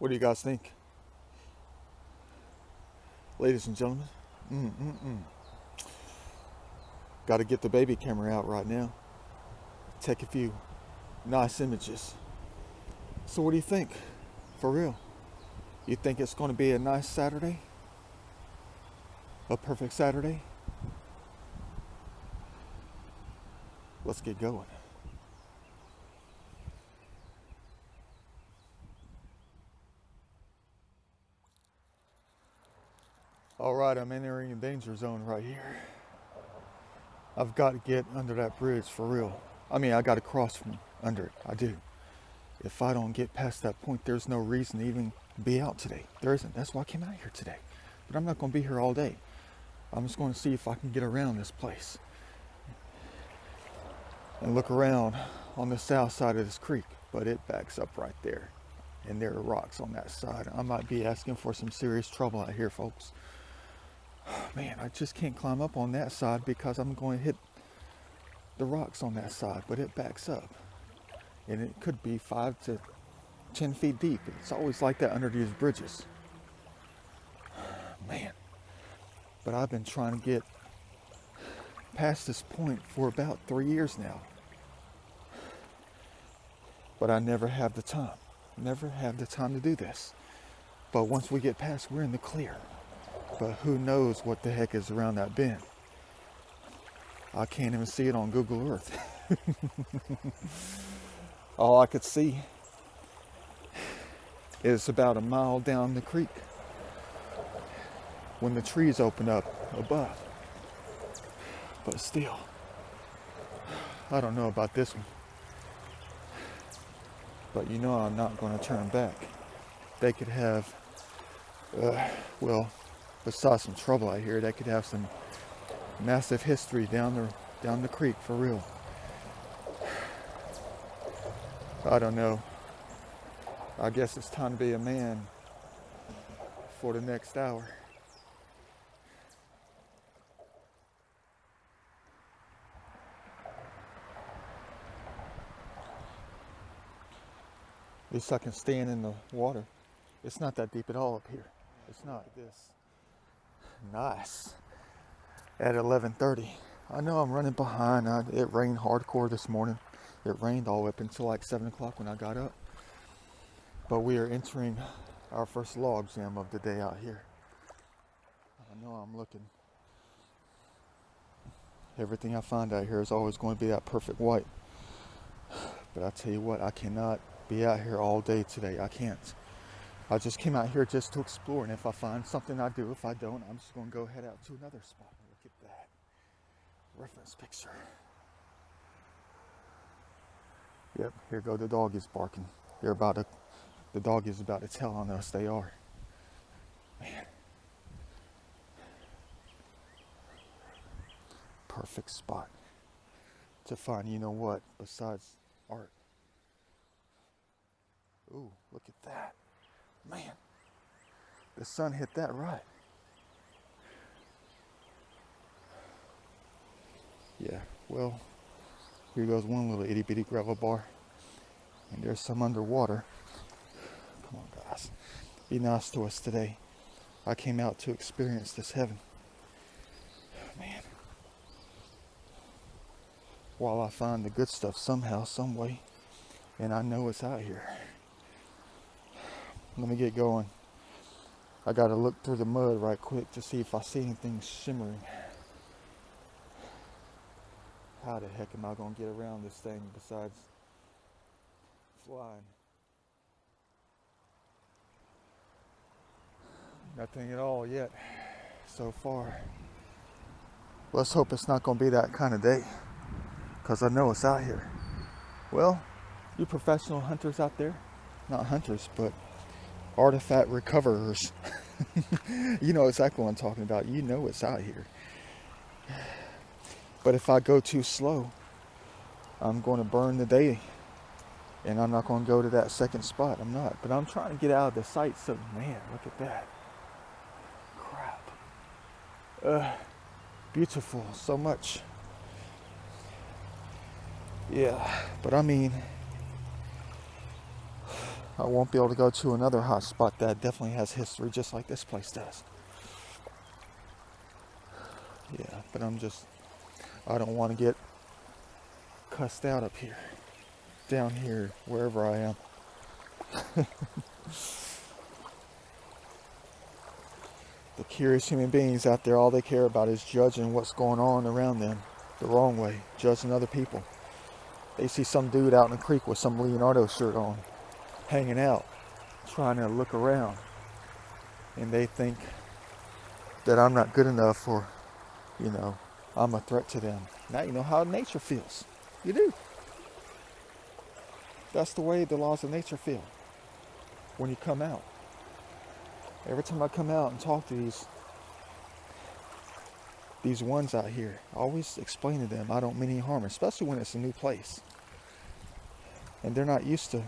What do you guys think? Ladies and gentlemen, got to get the baby camera out right now. Take a few nice images. So what do you think? For real? You think it's going to be a nice Saturday? A perfect Saturday? Let's get going. All right, I'm entering a danger zone right here. I've got to get under that bridge for real. I mean, I got to cross from under it. I do. If I don't get past that point, there's no reason to even be out today. There isn't. That's why I came out here today. But I'm not going to be here all day. I'm just going to see if I can get around this place and look around on the south side of this creek. But it backs up right there. And there are rocks on that side. I might be asking for some serious trouble out here, folks. Man, I just can't climb up on that side because I'm going to hit the rocks on that side, but it backs up. And it could be 5 to 10 feet deep. It's always like that under these bridges. Man. But I've been trying to get past this point for about 3 years now. But I never have the time. Never have the time to do this. But once we get past, we're in the clear. But who knows what the heck is around that bend? I can't even see it on Google Earth. All I could see is about a mile down the creek when the trees open up above. But still, I don't know about this one. But you know I'm not going to turn back. They could have, besides some trouble out here, they could have some massive history down the creek for real. I don't know. I guess it's time to be a man for the next hour. At least I can stand in the water. It's not that deep at all up here. It's not this. Nice. At 11:30. I know I'm running behind. It rained hardcore this morning. It rained all the way up until like 7 o'clock when I got up. But we are entering our first log jam of the day out here. I know I'm looking. Everything I find out here is always going to be that perfect white. But I tell you what, I cannot be out here all day today. I can't. I just came out here just to explore, and if I find something, I do. If I don't, I'm just going to go head out to another spot. Look at that reference picture. Yep, here go the doggies barking. The dog is about to tell on us they are. Man. Perfect spot to find, you know what, besides art. Ooh, look at that. Man, the sun hit that right. Yeah, well, here goes one little itty bitty gravel bar. And there's some underwater. Come on, guys. Be nice to us today. I came out to experience this heaven. Man. While I find the good stuff somehow, some way. And I know it's out here. Let me get going. I gotta look through the mud right quick to see if I see anything shimmering. How the heck am I gonna get around this thing besides flying? Nothing at all yet so far. Let's hope it's not gonna be that kind of day, because I know it's out here. Well, you professional hunters out there, not hunters, but artifact recoverers. You know exactly what I'm talking about. You know it's out here. But if I go too slow, I'm going to burn the day. And I'm not going to go to that second spot. I'm not. But I'm trying to get out of the sight. So, man, look at that. Crap. Beautiful. So much. Yeah. But I mean, I won't be able to go to another hot spot that definitely has history just like this place does. Yeah, but I don't want to get cussed out up here, down here, wherever I am. The curious human beings out there, all they care about is judging what's going on around them the wrong way, judging other people. They see some dude out in the creek with some Leonardo shirt on, hanging out, trying to look around, and they think that I'm not good enough, or, I'm a threat to them. Now you know how nature feels. You do. That's the way the laws of nature feel when you come out. Every time I come out and talk to these ones out here, I always explain to them I don't mean any harm, especially when it's a new place. And they're not used to,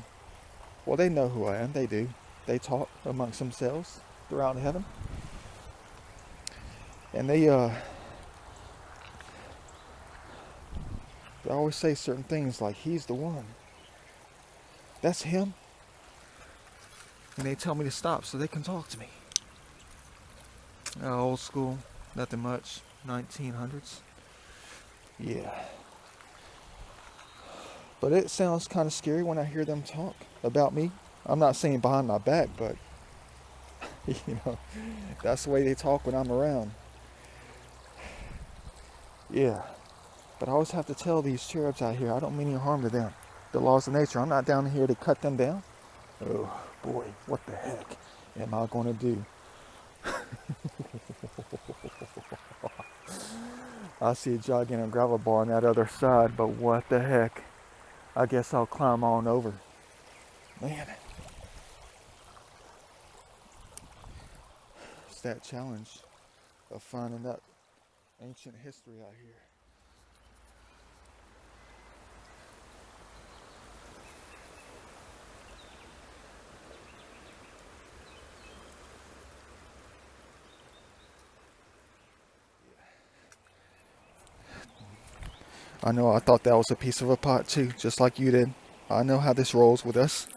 well, they know who I am, they do. They talk amongst themselves. They're out in heaven. And they always say certain things like, he's the one. That's him. And they tell me to stop so they can talk to me. Old school, nothing much, 1900s. Yeah. But it sounds kind of scary when I hear them talk about me. I'm not saying behind my back, but, that's the way they talk when I'm around. Yeah. But I always have to tell these cherubs out here, I don't mean any harm to them. The laws of nature, I'm not down here to cut them down. Oh, boy, what the heck am I going to do? I see a gigantic gravel bar on that other side, but what the heck? I guess I'll climb on over. Man. It's that challenge of finding that ancient history out here. I thought that was a piece of a pot too, just like you did. I know how this rolls with us.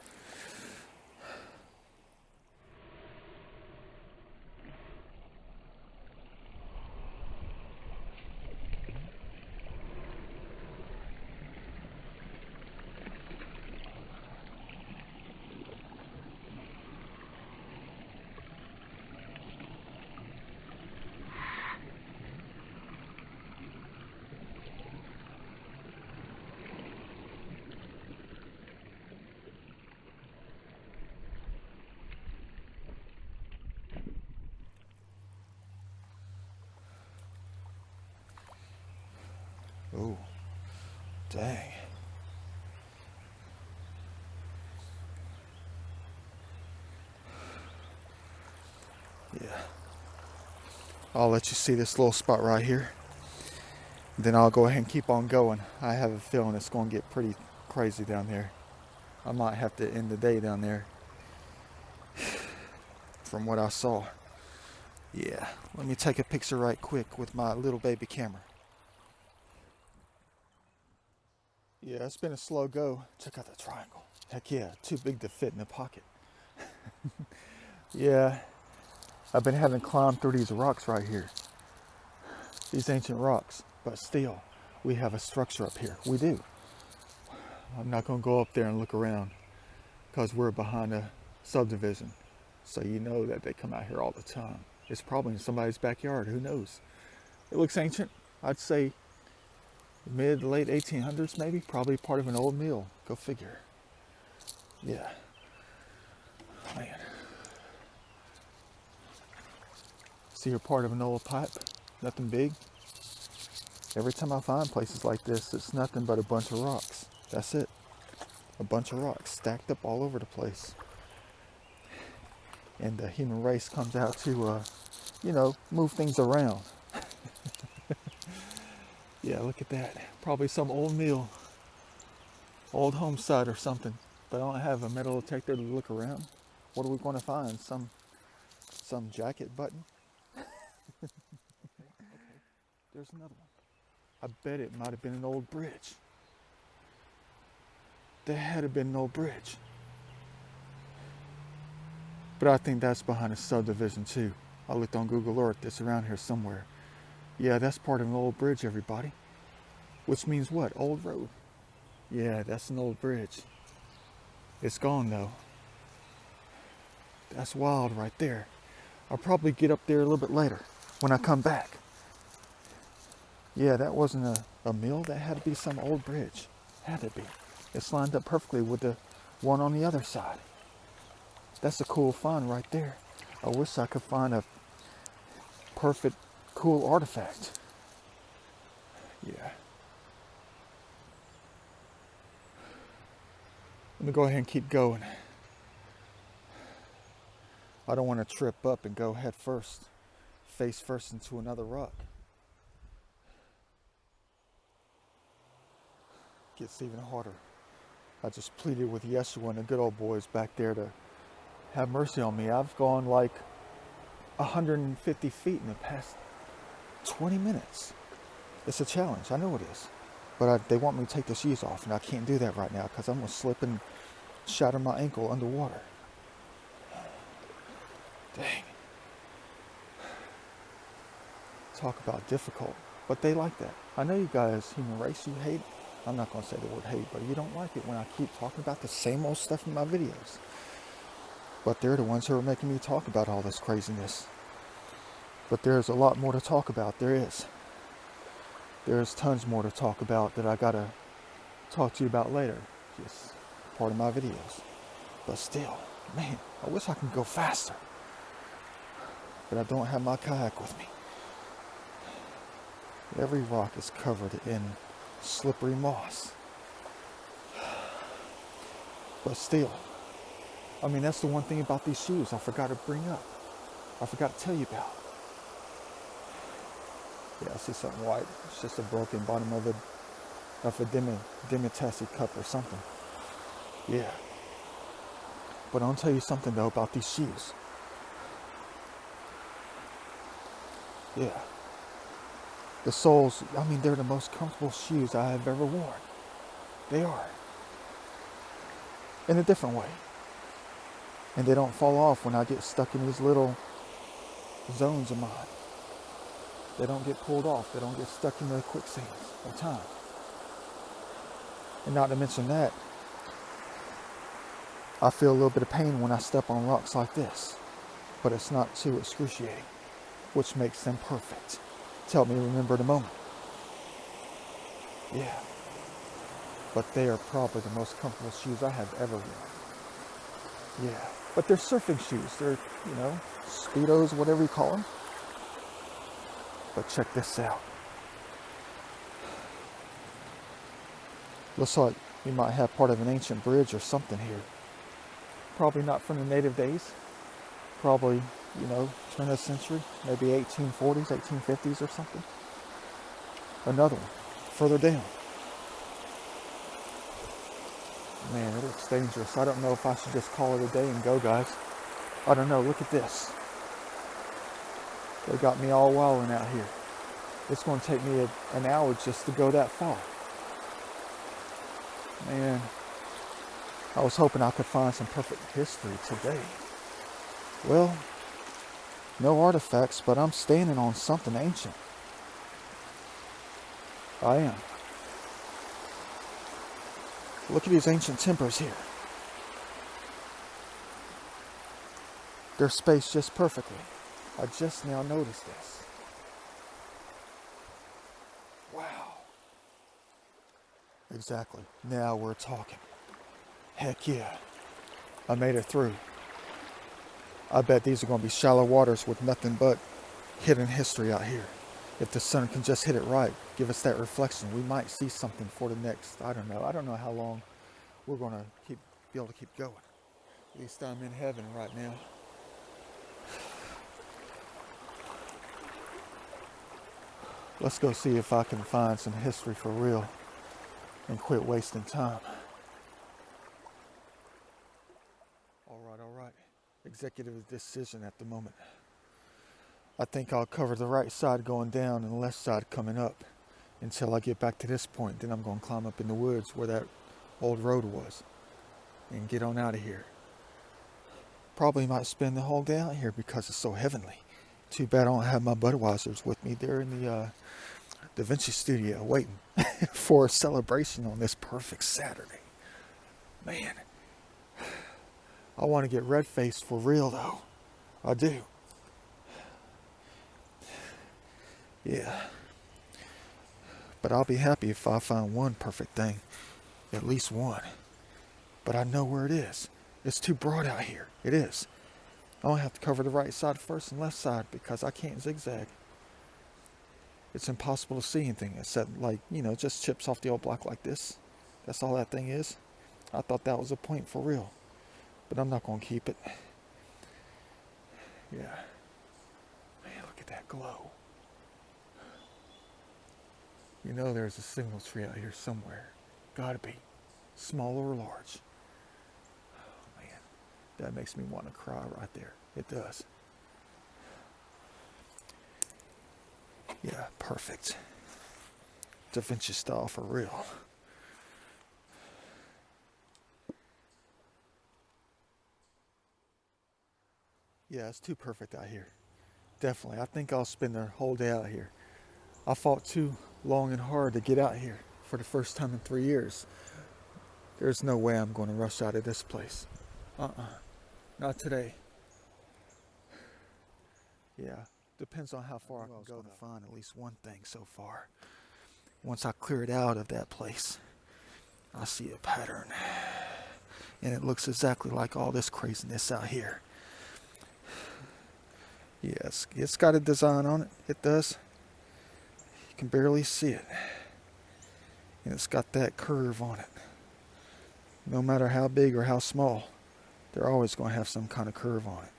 Oh, dang. Yeah. I'll let you see this little spot right here. Then I'll go ahead and keep on going. I have a feeling it's going to get pretty crazy down there. I might have to end the day down there from what I saw. Yeah, let me take a picture right quick with my little baby camera. Yeah, it's been a slow go. Check out the triangle. Heck yeah, too big to fit in the pocket. Yeah, I've been having climbed through these rocks right here. These ancient rocks. But still, we have a structure up here. We do. I'm not going to go up there and look around because we're behind a subdivision. So you know that they come out here all the time. It's probably in somebody's backyard. Who knows? It looks ancient. I'd say mid to late 1800s maybe. Probably part of an old mill. Go figure. Yeah. Man. See, you're part of an old pipe. Nothing big. Every time I find places like this, it's nothing but a bunch of rocks. That's it. A bunch of rocks stacked up all over the place. And the human race comes out to, move things around. Yeah, look at that. Probably some old mill, old homestead or something. But I don't have a metal detector to look around. What are we going to find? Some jacket button? Okay, there's another one. I bet it might have been an old bridge. There had to have been an old bridge. But I think that's behind a subdivision too. I looked on Google Earth, it's around here somewhere. Yeah, that's part of an old bridge, everybody. Which means what? Old road. Yeah, that's an old bridge. It's gone though. That's wild right there. I'll probably get up there a little bit later when I come back. Yeah, that wasn't a mill. That had to be some old bridge. Had to be. It's lined up perfectly with the one on the other side. That's a cool find right there. I wish I could find a perfect, cool artifact. Yeah. Let me go ahead and keep going. I don't want to trip up and go head first, face first into another rock. Gets even harder. I just pleaded with Yeshua and the good old boys back there to have mercy on me. I've gone like 150 feet in the past 20 minutes. It's a challenge, I know it is. But they want me to take the shoes off, and I can't do that right now because I'm going to slip and shatter my ankle underwater. Dang. Talk about difficult. But they like that. I know you guys, human race, you hate. I'm not going to say the word hate, but you don't like it when I keep talking about the same old stuff in my videos. But they're the ones who are making me talk about all this craziness. But there's a lot more to talk about. There is. There's tons more to talk about that I got to talk to you about later. Just part of my videos. But still, man, I wish I could go faster. But I don't have my kayak with me. Every rock is covered in slippery moss. But still, I mean, that's the one thing about these shoes I forgot to bring up. I forgot to tell you about. Yeah, I see something white. It's just a broken bottom of a Demi-Tassi cup or something. Yeah. But I'll tell you something though about these shoes. Yeah. The soles, I mean, they're the most comfortable shoes I have ever worn. They are. In a different way. And they don't fall off when I get stuck in these little zones of mine. They don't get pulled off. They don't get stuck in the quicksands of time. And not to mention that, I feel a little bit of pain when I step on rocks like this. But it's not too excruciating, which makes them perfect. To help me remember the moment. Yeah. But they are probably the most comfortable shoes I have ever worn. Yeah. But they're surfing shoes. They're, Speedos, whatever you call them. But check this out. Looks like we might have part of an ancient bridge or something here. Probably not from the native days. Probably, turn of the century. Maybe 1840s, 1850s or something. Another one. Further down. Man, it looks dangerous. I don't know if I should just call it a day and go, guys. I don't know. Look at this. They got me all wilding out here. It's going to take me an hour just to go that far. Man, I was hoping I could find some perfect history today. Well, no artifacts, but I'm standing on something ancient. I am. Look at these ancient timbers here. They're spaced just perfectly. I just now noticed this. Wow. Exactly. Now we're talking. Heck yeah. I made it through. I bet these are going to be shallow waters with nothing but hidden history out here. If the sun can just hit it right, give us that reflection, we might see something for the next, I don't know how long we're going to be able to keep going. At least I'm in heaven right now. Let's go see if I can find some history for real and quit wasting time. All right. Executive decision at the moment. I think I'll cover the right side going down and the left side coming up until I get back to this point. Then I'm going to climb up in the woods where that old road was and get on out of here. Probably might spend the whole day out here because it's so heavenly. Too bad I don't have my Budweisers with me. They're in the Vinci studio waiting for a celebration on this perfect Saturday. Man, I want to get red-faced for real though. I do. Yeah. But I'll be happy if I find one perfect thing. At least one. But I know where it is. It's too broad out here. It is. I only have to cover the right side first and left side because I can't zigzag. It's impossible to see anything except, like, just chips off the old block like this. That's all that thing is. I thought that was a point for real. But I'm not going to keep it. Yeah. Man, look at that glow. There's a signal tree out here somewhere. Gotta be. Small or large. Oh, man. That makes me want to cry right there. It does. Yeah, perfect. Da Vinci style for real. Yeah, it's too perfect out here. Definitely. I think I'll spend the whole day out here. I fought too long and hard to get out here for the first time in 3 years. There's no way I'm going to rush out of this place. Not today. Yeah, depends on how far I can go to find at least one thing so far. Once I clear it out of that place, I see a pattern. And it looks exactly like all this craziness out here. Yes, it's got a design on it. It does. You can barely see it. And it's got that curve on it. No matter how big or how small, they're always going to have some kind of curve on it.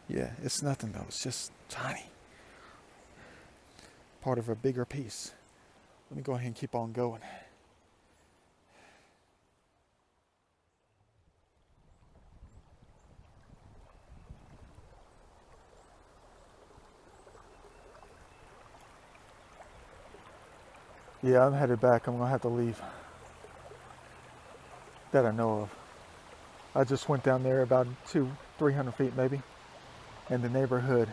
Yeah, it's nothing though. It's just tiny. Part of a bigger piece. Let me go ahead and keep on going. Yeah, I'm headed back. I'm going to have to leave. That I know of. I just went down there about 300 feet maybe. In the neighborhood,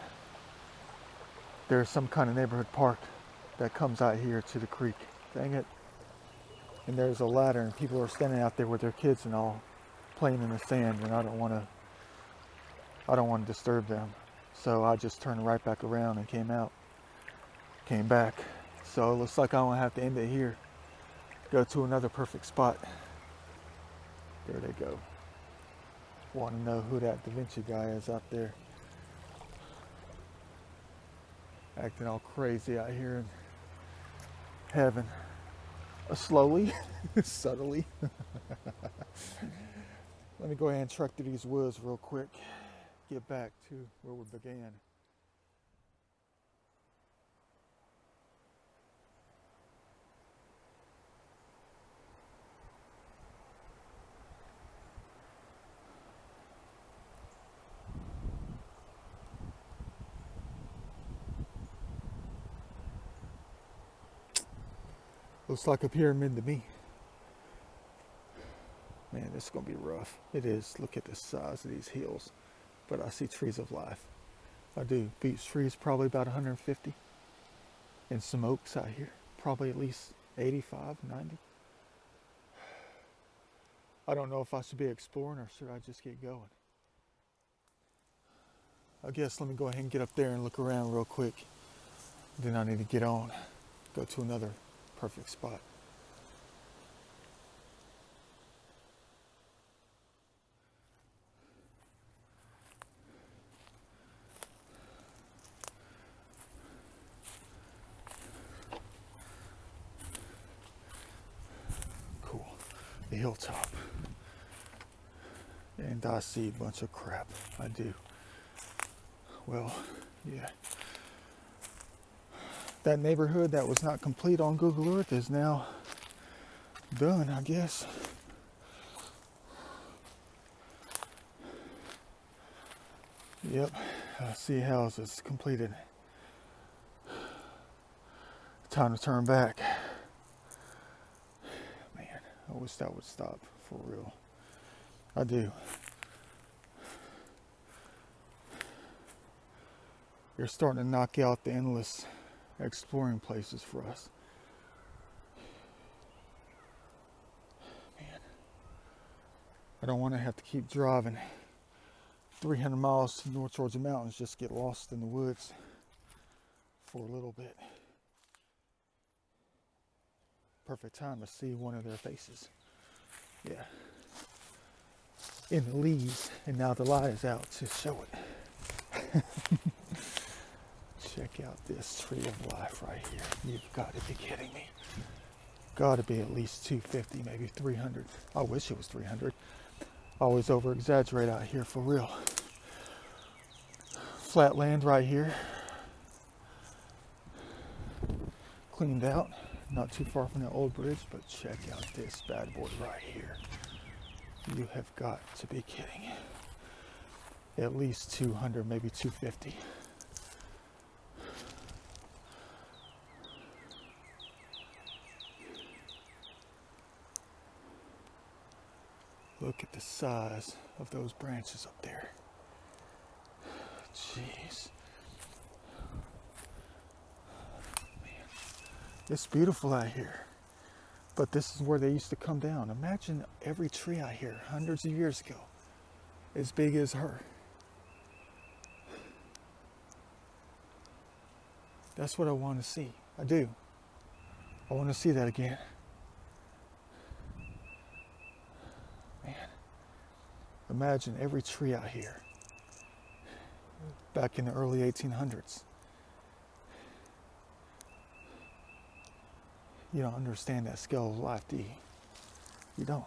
there's some kind of neighborhood park that comes out here to the creek. Dang it. And there's a ladder and people are standing out there with their kids and all playing in the sand, and I don't want to disturb them. So I just turned right back around and came back. So it looks like I'm gonna have to end it here. Go to another perfect spot. There they go. Want to know who that Da Vinci guy is out there. Acting all crazy out here in heaven. Slowly, subtly. Let me go ahead and trek through these woods real quick. Get back to where we began. Looks like a pyramid to me. Man, this is going to be rough. It is. Look at the size of these hills. But I see trees of life. I do. Beech trees probably about 150. And some oaks out here. Probably at least 85, 90. I don't know if I should be exploring or should I just get going. I guess let me go ahead and get up there and look around real quick. Then I need to get on. Go to another perfect spot. Cool. The hilltop. And I see a bunch of crap. I do. Well, yeah. That neighborhood that was not complete on Google Earth is now done, I guess. Yep, I see houses completed. Time to turn back. Man, I wish that would stop for real. I do. You're starting to knock out the endless exploring places for us. Man, I don't want to have to keep driving 300 miles north towards the mountains, just get lost in the woods for a little bit. Perfect time to see one of their faces. Yeah. In the leaves, and now the light is out to show it. Check out this tree of life right here. You've got to be kidding me. Got to be at least 250, maybe 300. I wish it was 300. Always over exaggerate out here for real. Flat land right here. Cleaned out. Not too far from the old bridge, but check out this bad boy right here. You have got to be kidding. At least 200, maybe 250. Look at the size of those branches up there. Jeez. Man, it's beautiful out here. But this is where they used to come down. Imagine every tree out here hundreds of years ago, as big as her. That's what I want to see. I do. I want to see that again. Man, imagine every tree out here back in the early 1800s. You don't understand that scale of life, do you? You don't.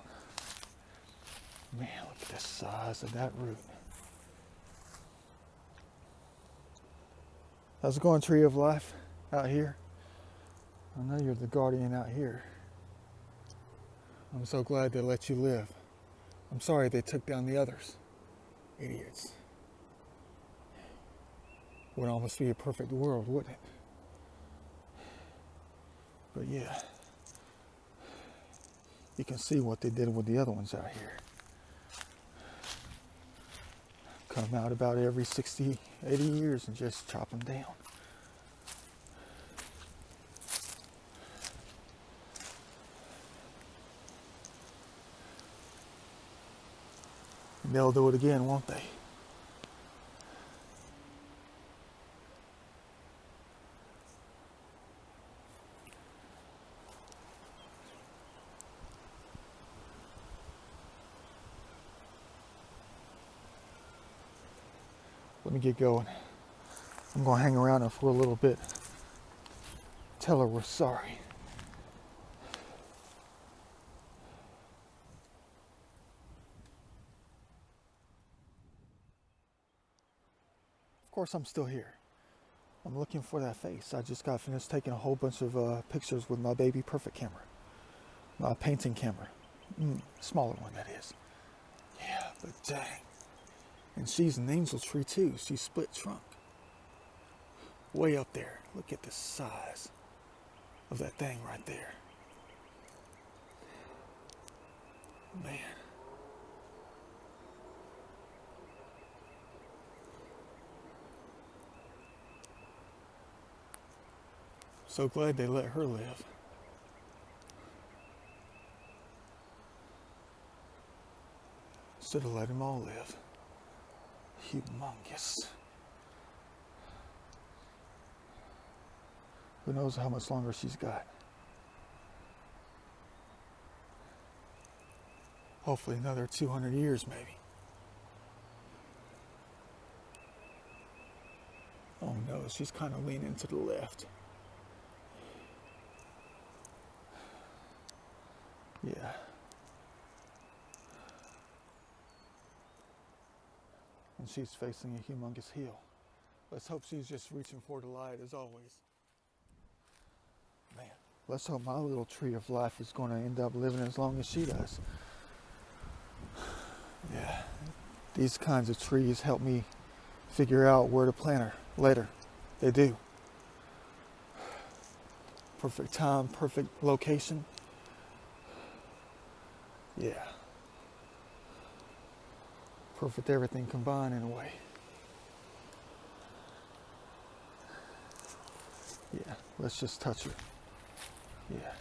Man, look at the size of that root. How's it going, tree of life, out here? I know you're the guardian out here. I'm so glad they let you live. I'm sorry they took down the others. Idiots. Would almost be a perfect world, wouldn't it? But yeah, you can see what they did with the other ones out here. Come out about every 60, 80 years and just chop them down. And they'll do it again, won't they? Let me get going. I'm going to hang around her for a little bit. Tell her we're sorry. Of course, I'm still here. I'm looking for that face. I just got finished taking a whole bunch of pictures with my baby perfect camera. My painting camera. Smaller one, that is. Yeah, but dang. And she's an angel tree too. She's split trunk. Way up there. Look at the size of that thing right there. Man. So glad they let her live. Should have let them all live. Humongous. Who knows how much longer she's got. Hopefully another 200 years maybe. Oh no, she's kind of leaning to the left. Yeah. And she's facing a humongous hill. Let's hope she's just reaching for the light as always. Man, let's hope my little tree of life is going to end up living as long as she does. Yeah, these kinds of trees help me figure out where to plant her later. They do. Perfect time, perfect location. Yeah. Perfect everything combined in a way. Yeah, let's just touch her. Yeah.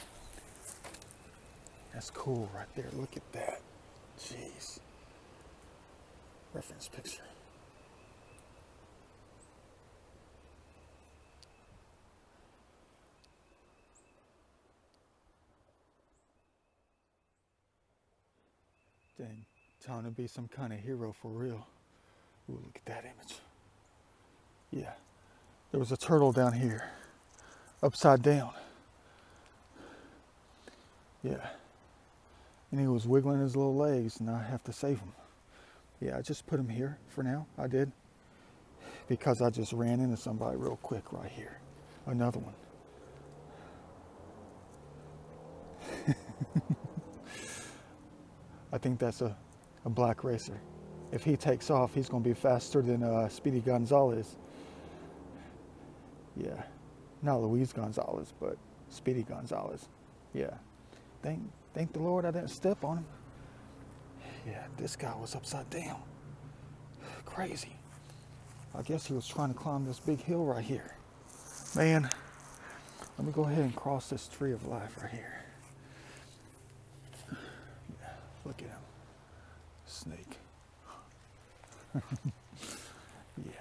That's cool right there. Look at that. Jeez. Reference picture. Dang, trying to be some kind of hero for real. Ooh, look at that image. Yeah, there was a turtle down here, upside down. Yeah, and he was wiggling his little legs, and I have to save him. Yeah, I just put him here for now. I did, because I just ran into somebody real quick right here. Another one. I think that's a black racer. If he takes off, he's going to be faster than Speedy Gonzalez. Yeah, not Luis Gonzalez, but Speedy Gonzalez. Yeah, thank the Lord I didn't step on him. Yeah, this guy was upside down. Crazy. I guess he was trying to climb this big hill right here. Man, let me go ahead and cross this tree of life right here. Yeah, look at him. Snake. Yeah.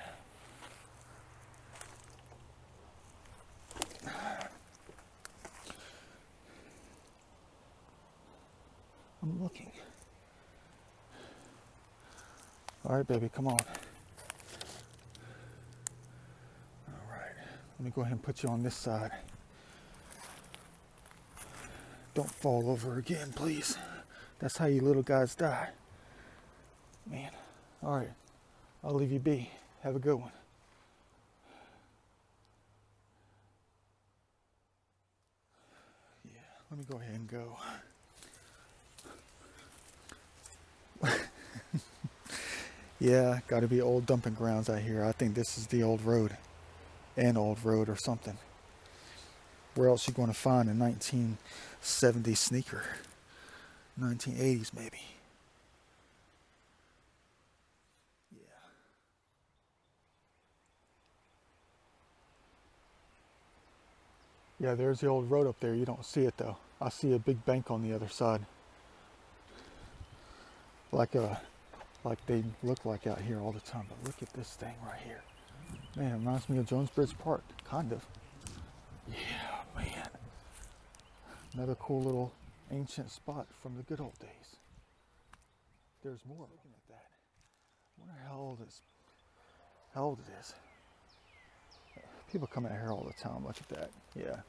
I'm looking. All right, baby, come on. All right, let me go ahead and put you on this side. Don't fall over again, please. That's how you little guys die. Man, all right, I'll leave you be. Have a good one. Yeah, let me go ahead and go. Yeah, got to be old dumping grounds out here. I think this is the old road, an old road or something. Where else you going to find a 1970s sneaker? 1980s maybe. Yeah. Yeah, there's the old road up there. You don't see it though. I see a big bank on the other side. Like they look like out here all the time. But look at this thing right here. Man, it reminds me of Jonesbridge Park, kind of. Yeah, man. Another cool little ancient spot from the good old days. There's more looking at that. I wonder how old it is. People come out here all the time. Look at that. Yeah.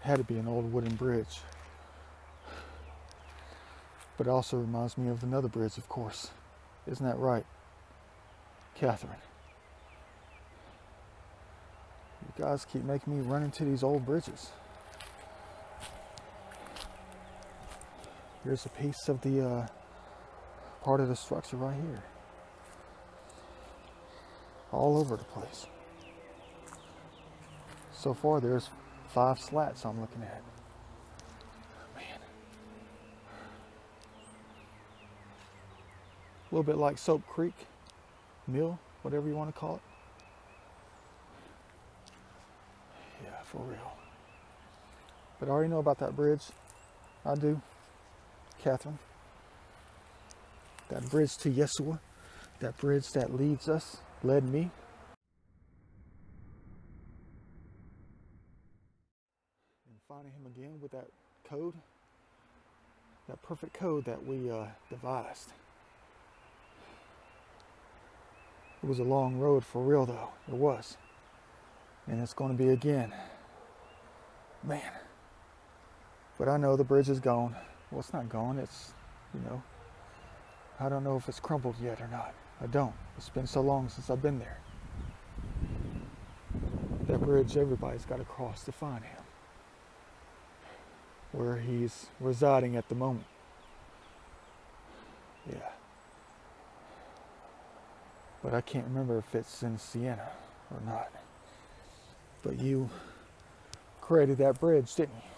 Had to be an old wooden bridge. But it also reminds me of another bridge, of course. Isn't that right, Catherine? You guys keep making me run into these old bridges. Here's a piece of the part of the structure right here. All over the place. So far there's 5 slats I'm looking at. Man. A little bit like Soap Creek Mill, whatever you want to call it. Yeah, for real. But I already know about that bridge. I do. Catherine. That bridge to Yeshua. That bridge that leads us, led me. And finding him again with that code. That perfect code that we devised. It was a long road for real though. It was. And it's going to be again. Man. But I know the bridge is gone. Well, it's not gone. It's, I don't know if it's crumbled yet or not. I don't. It's been so long since I've been there. That bridge everybody's got to cross to find him. Where he's residing at the moment. Yeah. But I can't remember if it's in Siena or not. But you created that bridge, didn't you?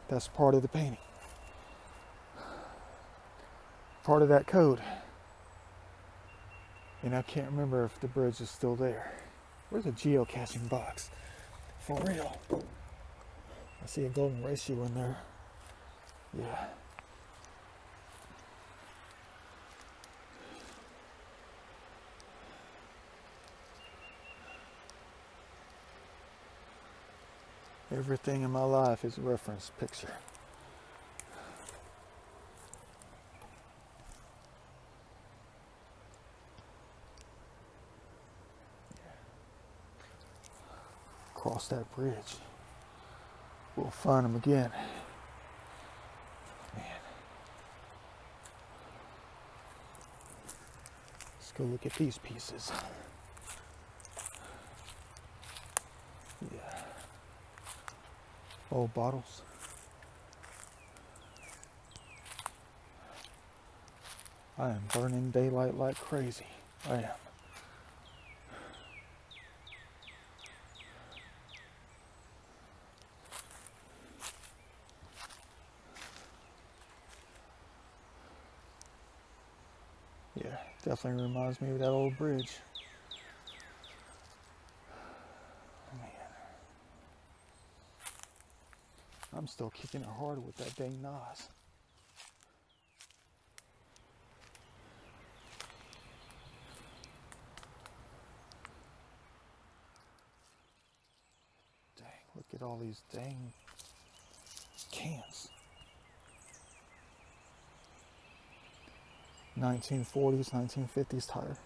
That's part of the painting. Part of that code. And I can't remember if the bridge is still there. Where's the geocaching box? For real. I see a golden ratio in there. Yeah. Everything in my life is a reference picture. Cross that bridge. We'll find them again. Man. Let's go look at these pieces. Yeah. Old bottles. I am burning daylight like crazy. I am. Yeah, definitely reminds me of that old bridge. Man. I'm still kicking it hard with that dang Nas. Dang, look at all these dang cans. 1940s, 1950s tire.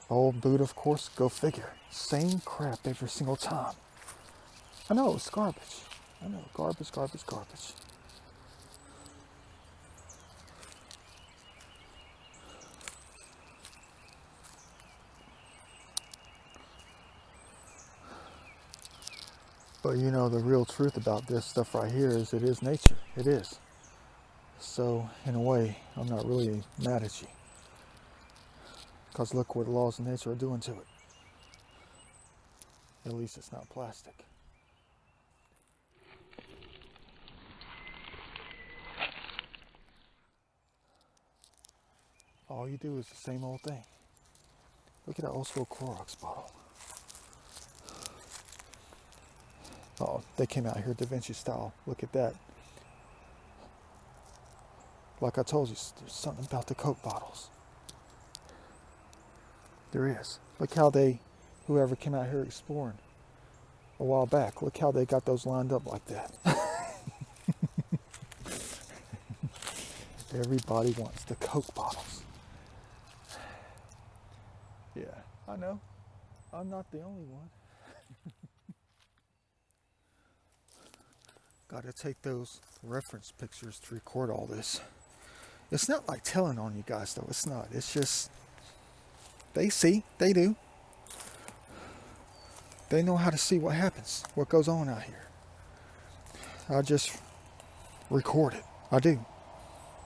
Old boot, of course, go figure. Same crap every single time. I know, it's garbage. I know, garbage, garbage, garbage. But you know, the real truth about this stuff right here is it is nature. It is. So, in a way, I'm not really mad at you. Because look what the laws of nature are doing to it. At least it's not plastic. All you do is the same old thing. Look at that old school Clorox bottle. Oh, they came out here Da Vinci style. Look at that. Like I told you, there's something about the Coke bottles. There is. Look how whoever came out here exploring a while back, look how they got those lined up like that. Everybody wants the Coke bottles. Yeah, I know. I'm not the only one. Gotta take those reference pictures to record all this. It's not like telling on you guys though, it's not. It's just, they see, they do. They know how to see what happens, what goes on out here. I just record it. I do.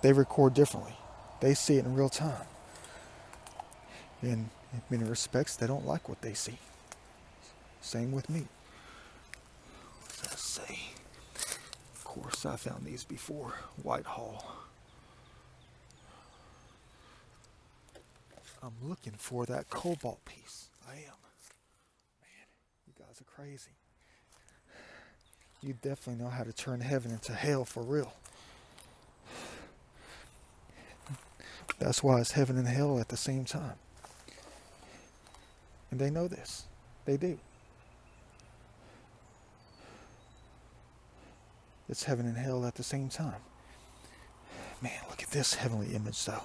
They record differently. They see it in real time. And in many respects, they don't like what they see. Same with me. What does that say? Of course, I found these before. Whitehall. I'm looking for that cobalt piece. I am. Man, you guys are crazy. You definitely know how to turn heaven into hell for real. That's why it's heaven and hell at the same time. And they know this. They do. It's heaven and hell at the same time. Man, look at this heavenly image though.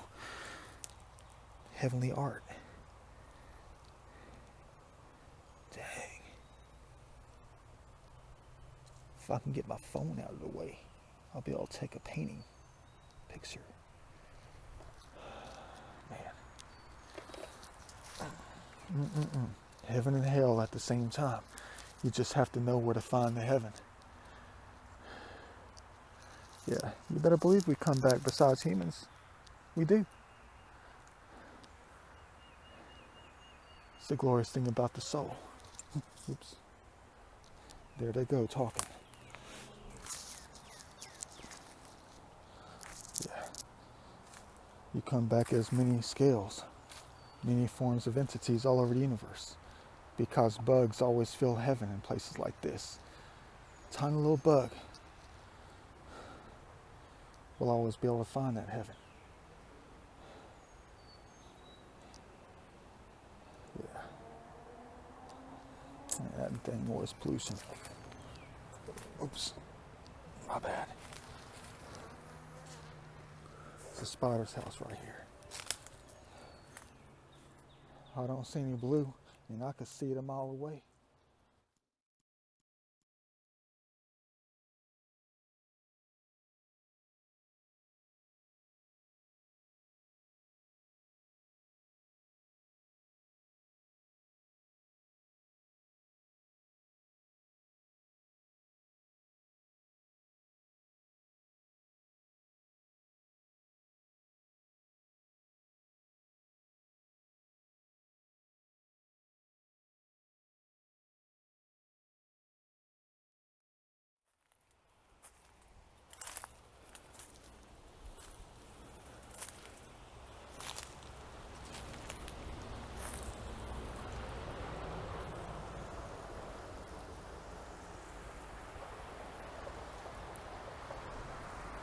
Heavenly art. Dang. If I can get my phone out of the way, I'll be able to take a painting picture. Man. Heaven and hell at the same time. You just have to know where to find the heaven. Yeah, you better believe we come back besides humans. We do. It's the glorious thing about the soul. Oops. There they go talking. Yeah. You come back as many scales. many forms of entities all over the universe, because bugs always feel heaven in places like this. Tiny little bug will always be able to find that heaven. Yeah. That thing was pollution. Oops, my bad. It's a spider's house right here. I don't see any blue, and I could see it a mile away.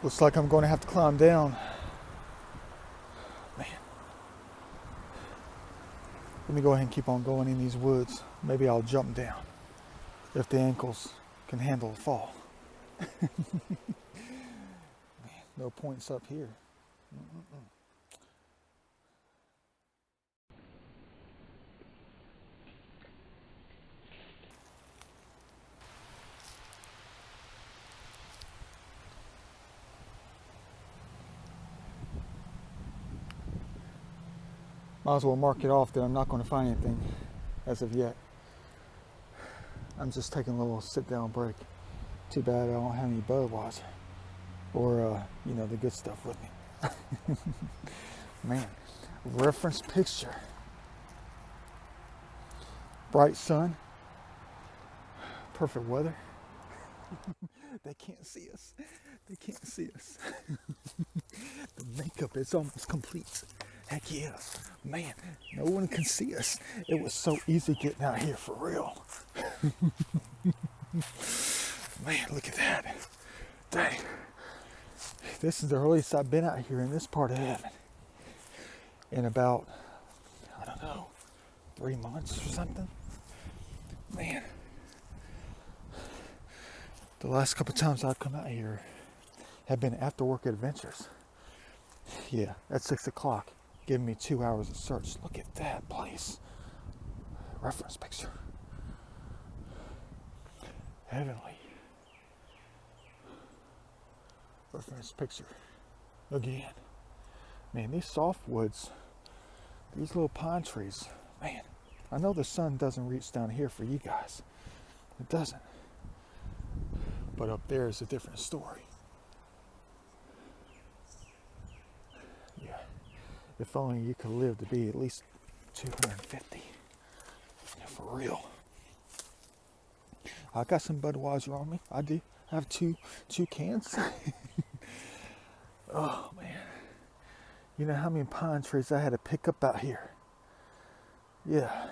Looks like I'm going to have to climb down. Man. Let me go ahead and keep on going in these woods. Maybe I'll jump down if the ankles can handle the fall. Man, no points up here. Might as well mark it off that I'm not going to find anything as of yet. I'm just taking a little sit-down break. Too bad I don't have any Budweiser or, the good stuff with me. Man, reference picture. Bright sun. Perfect weather. They can't see us. They can't see us. The makeup is almost complete. Heck yeah. Man, no one can see us. It was so easy getting out here for real. Man, look at that. Dang. This is the earliest I've been out here in this part of heaven. In about, 3 months or something. Man. The last couple times I've come out here have been after work adventures. Yeah, at 6 o'clock, giving me 2 hours of search. Look at that place. Reference picture. Heavenly. Reference picture. Again. Man, these softwoods, these little pine trees, man, I know the sun doesn't reach down here for you guys. It doesn't. But up there is a different story. Yeah. If only you could live to be at least 250. For real. I got some Budweiser on me. I do. I have two cans. Oh, man. You know how many pine trees I had to pick up out here? Yeah.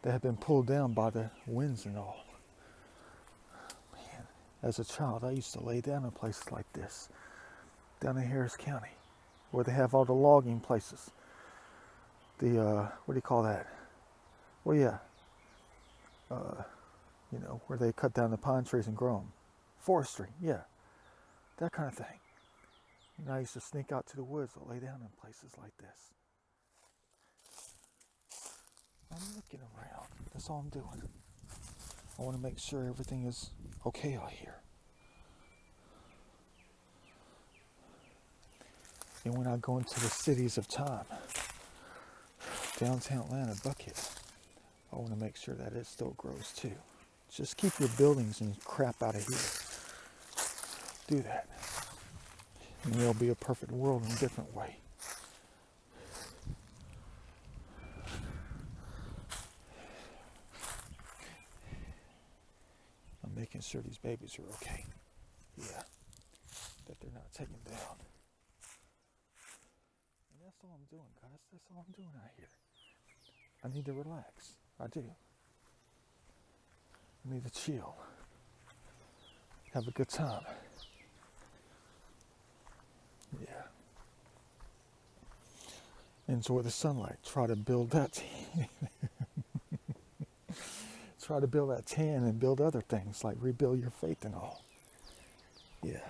They have been pulled down by the winds and all. Man, as a child, I used to lay down in places like this. Down in Harris County. Where they have all the logging places. The, what do you call that? Well, yeah. Where they cut down the pine trees and grow them. Forestry, yeah. That kind of thing. I used to sneak out to the woods to lay down in places like this. I'm looking around. That's all I'm doing. I want to make sure everything is okay out here. And when I go into the cities of time, downtown Atlanta, Buckhead, I want to make sure that it still grows too. Just keep your buildings and crap out of here. Do that. And there'll be a perfect world in a different way. I'm making sure these babies are okay. Yeah. That they're not taken down. And that's all I'm doing, guys. That's all I'm doing out here. I need to relax. I do. I need to chill. Have a good time. Yeah. Enjoy the sunlight. Try to build that try to build that tan and build other things like rebuild your faith and all. Yeah.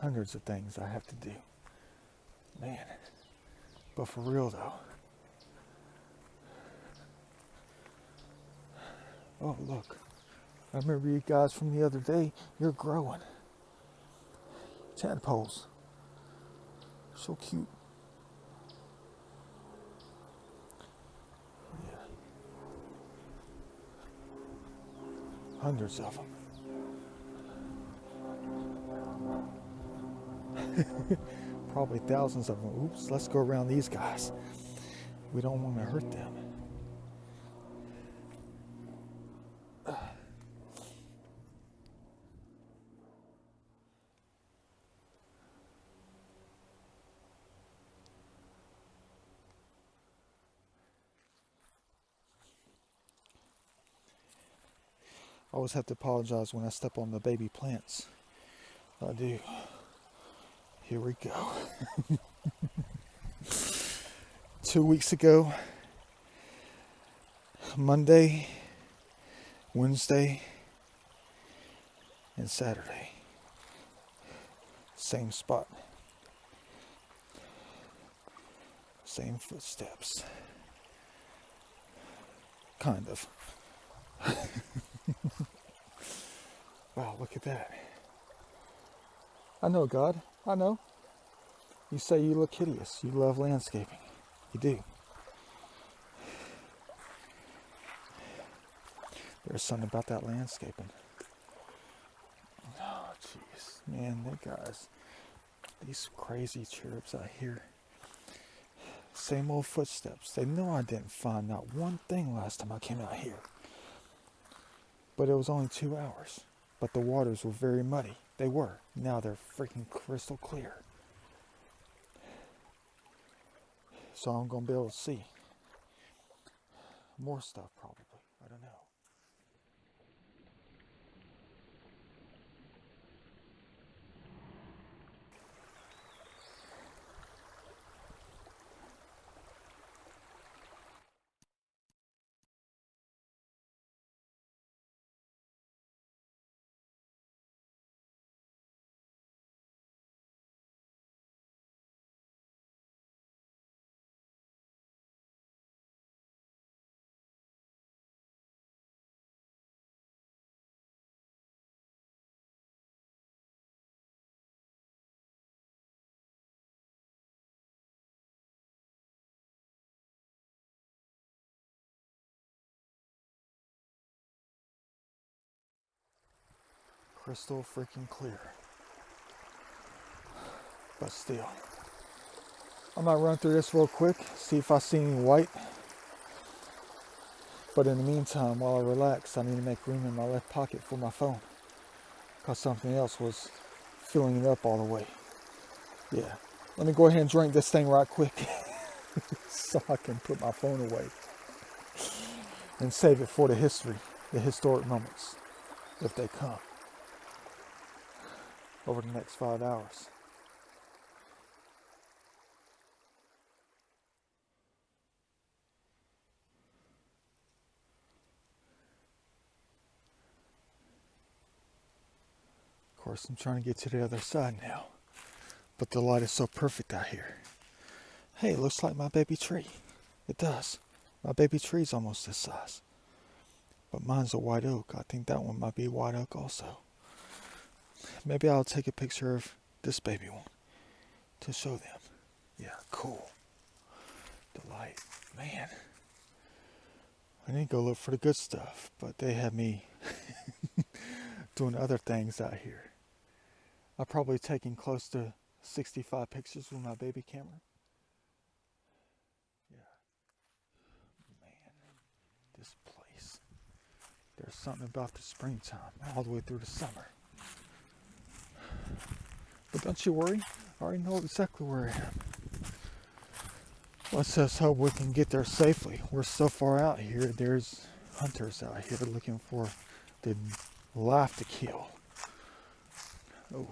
Hundreds of things I have to do. Man. But for real though. Oh look. I remember you guys from the other day. You're growing. Tadpoles. So cute. Yeah. Hundreds of them. Probably thousands of them. Oops, let's go around these guys. We don't want to hurt them. I always have to apologize when I step on the baby plants. I do. Here we go. 2 weeks ago, Monday, Wednesday, and Saturday. Same spot. Same footsteps. Kind of. Wow, look at that. I know, God. I know. You say you look hideous. You love landscaping. You do. There's something about that landscaping. Oh, jeez. Man, they guys. These crazy cherubs out here. Same old footsteps. They know I didn't find not one thing last time I came out here. But it was only 2 hours. But the waters were very muddy. They were. Now they're freaking crystal clear. So I'm going to be able to see more stuff probably. I don't know. Crystal freaking clear. But still. I might run through this real quick, see if I see any white. But in the meantime, while I relax, I need to make room in my left pocket for my phone. Because something else was filling it up all the way. Yeah. Let me go ahead and drink this thing right quick. So I can put my phone away. And save it for the history, the historic moments, if they come. Over the next 5 hours. Of course, I'm trying to get to the other side now. But the light is so perfect out here. Hey, it looks like my baby tree. It does. My baby tree's almost this size. But mine's a white oak. I think that one might be a white oak also. Maybe I'll take a picture of this baby one to show them. Yeah, cool. The light. Man. I need to go look for the good stuff. But they have me doing other things out here. I've probably taken close to 65 pictures with my baby camera. Yeah. Man, this place. There's something about the springtime all the way through the summer. But don't you worry. I already know exactly where I am. Let's just hope we can get there safely. We're so far out here, there's hunters out here looking for the life to kill. Oh,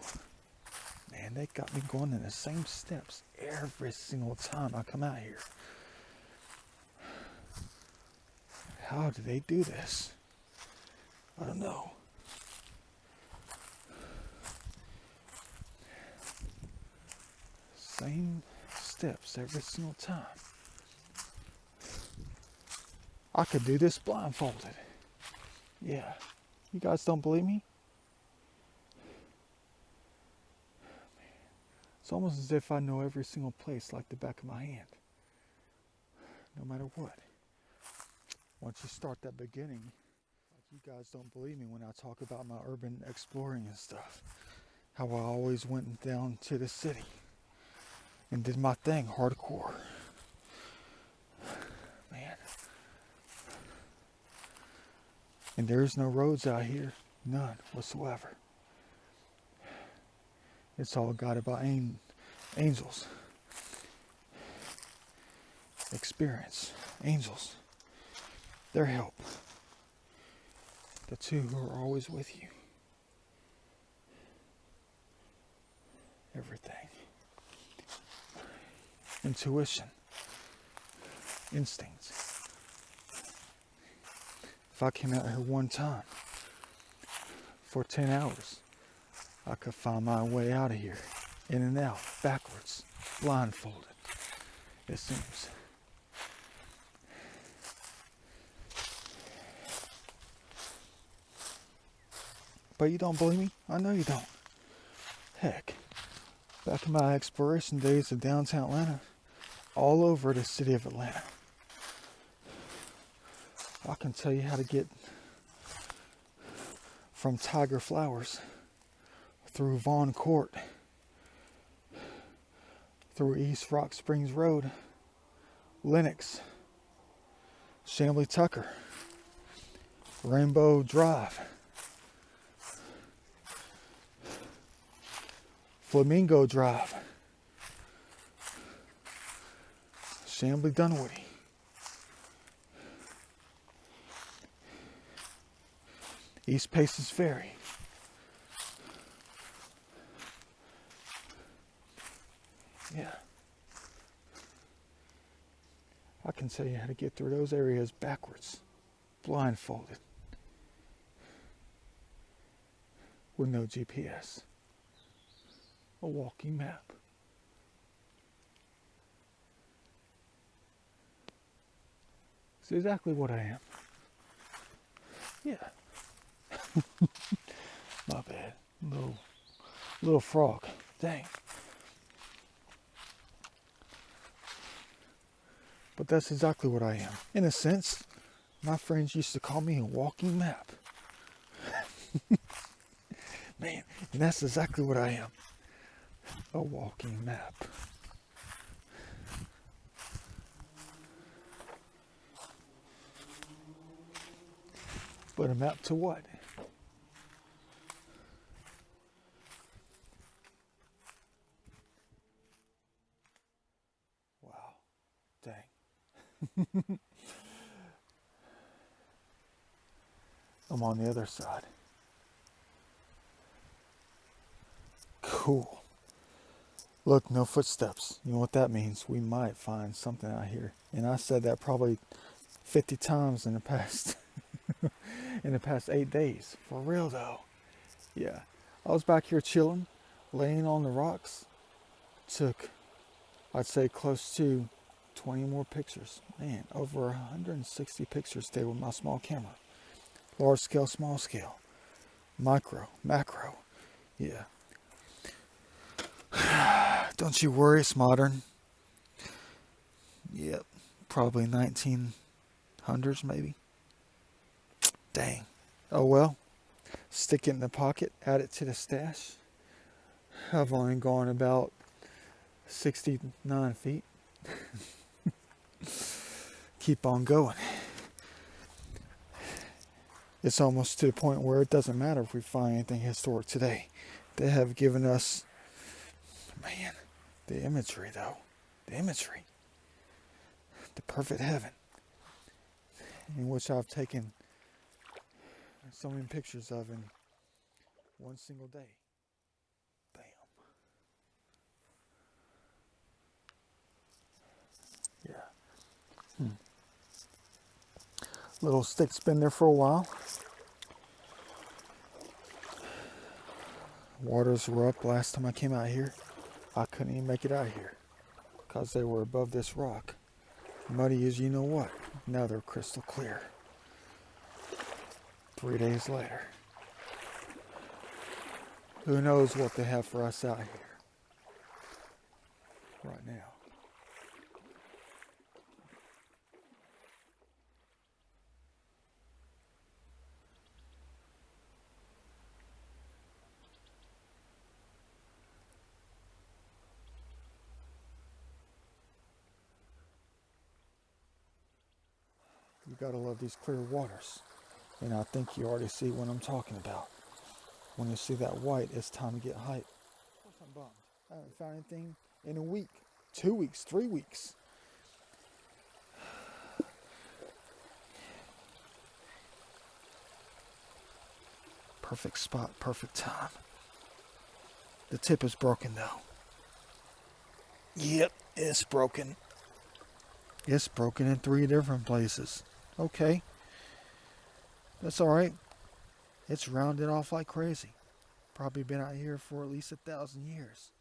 man, they got me going in the same steps every single time I come out here. How do they do this? I don't know. Same steps every single time. I could do this blindfolded. Yeah. You guys don't believe me? It's almost as if I know every single place like the back of my hand. No matter what. Once you start that beginning, you guys don't believe me when I talk about my urban exploring and stuff. How I always went down to the city and did my thing hardcore. Man. And there's no roads out here. None whatsoever. It's all guided by angels. Experience. Angels. Their help. The two who are always with you. Everything. Intuition. Instincts. If I came out here one time for 10 hours, I could find my way out of here. In and out. Backwards. Blindfolded. It seems. But you don't believe me? I know you don't. Heck, back in my exploration days of downtown Atlanta, all over the city of Atlanta, I can tell you how to get from Tiger Flowers through Vaughn Court, through East Rock Springs Road, Lenox, Chamblee Tucker, Rainbow Drive, Flamingo Drive, Chamblee Dunwoody, East Paces Ferry, yeah. I can tell you how to get through those areas backwards, blindfolded, with no GPS. A walking map. It's exactly what I am. Yeah. My bad. Little frog. Dang. But that's exactly what I am. In a sense, my friends used to call me a walking map. Man, and that's exactly what I am. A walking map. But a map to what? Wow. Dang. I'm on the other side. Cool. Look, no footsteps. You know what that means? We might find something out here. And I said that probably 50 times in the past in the past 8 days. For real though. Yeah. I was back here chilling, laying on the rocks. Took, I'd say, close to 20 more pictures. Man, over 160 pictures today with my small camera. Large scale, small scale. Micro, macro. Yeah. Don't you worry, it's modern. Yep, probably 1900s maybe. Dang. Oh well. Stick it in the pocket, add it to the stash. I've only gone about 69 feet. Keep on going. It's almost to the point where it doesn't matter if we find anything historic today. They have given us, man, the imagery though. The imagery. the perfect heaven in which I've taken so many pictures of in one single day. Bam. Yeah. Little stick's been there for a while. Waters were up last time I came out here. I couldn't even make it out here because they were above this rock. Muddy as you know what. Now they're crystal clear. 3 days later. Who knows what they have for us out here right now. You gotta love these clear waters. And I think you already see what I'm talking about. When you see that white, it's time to get hype. Of course I'm bummed. I haven't found anything in a week, 2 weeks, 3 weeks. Perfect spot, perfect time. The tip is broken though. Yep, it's broken. It's broken in 3 different places. Okay. That's alright. It's rounded off like crazy. Probably been out here for at least 1,000 years.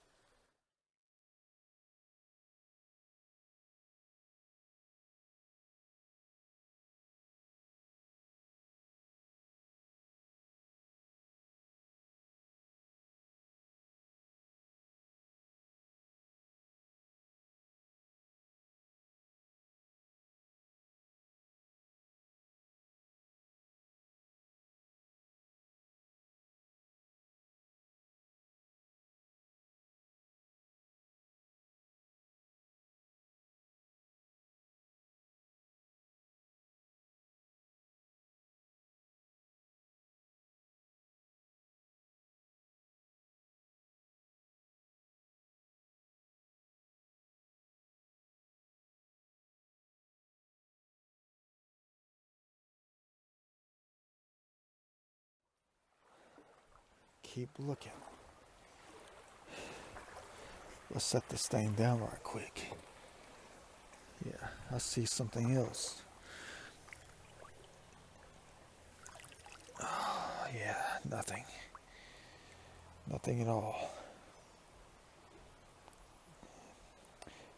Keep looking. Let's set this thing down right quick. Yeah, I see something else. Oh, yeah, nothing. Nothing at all.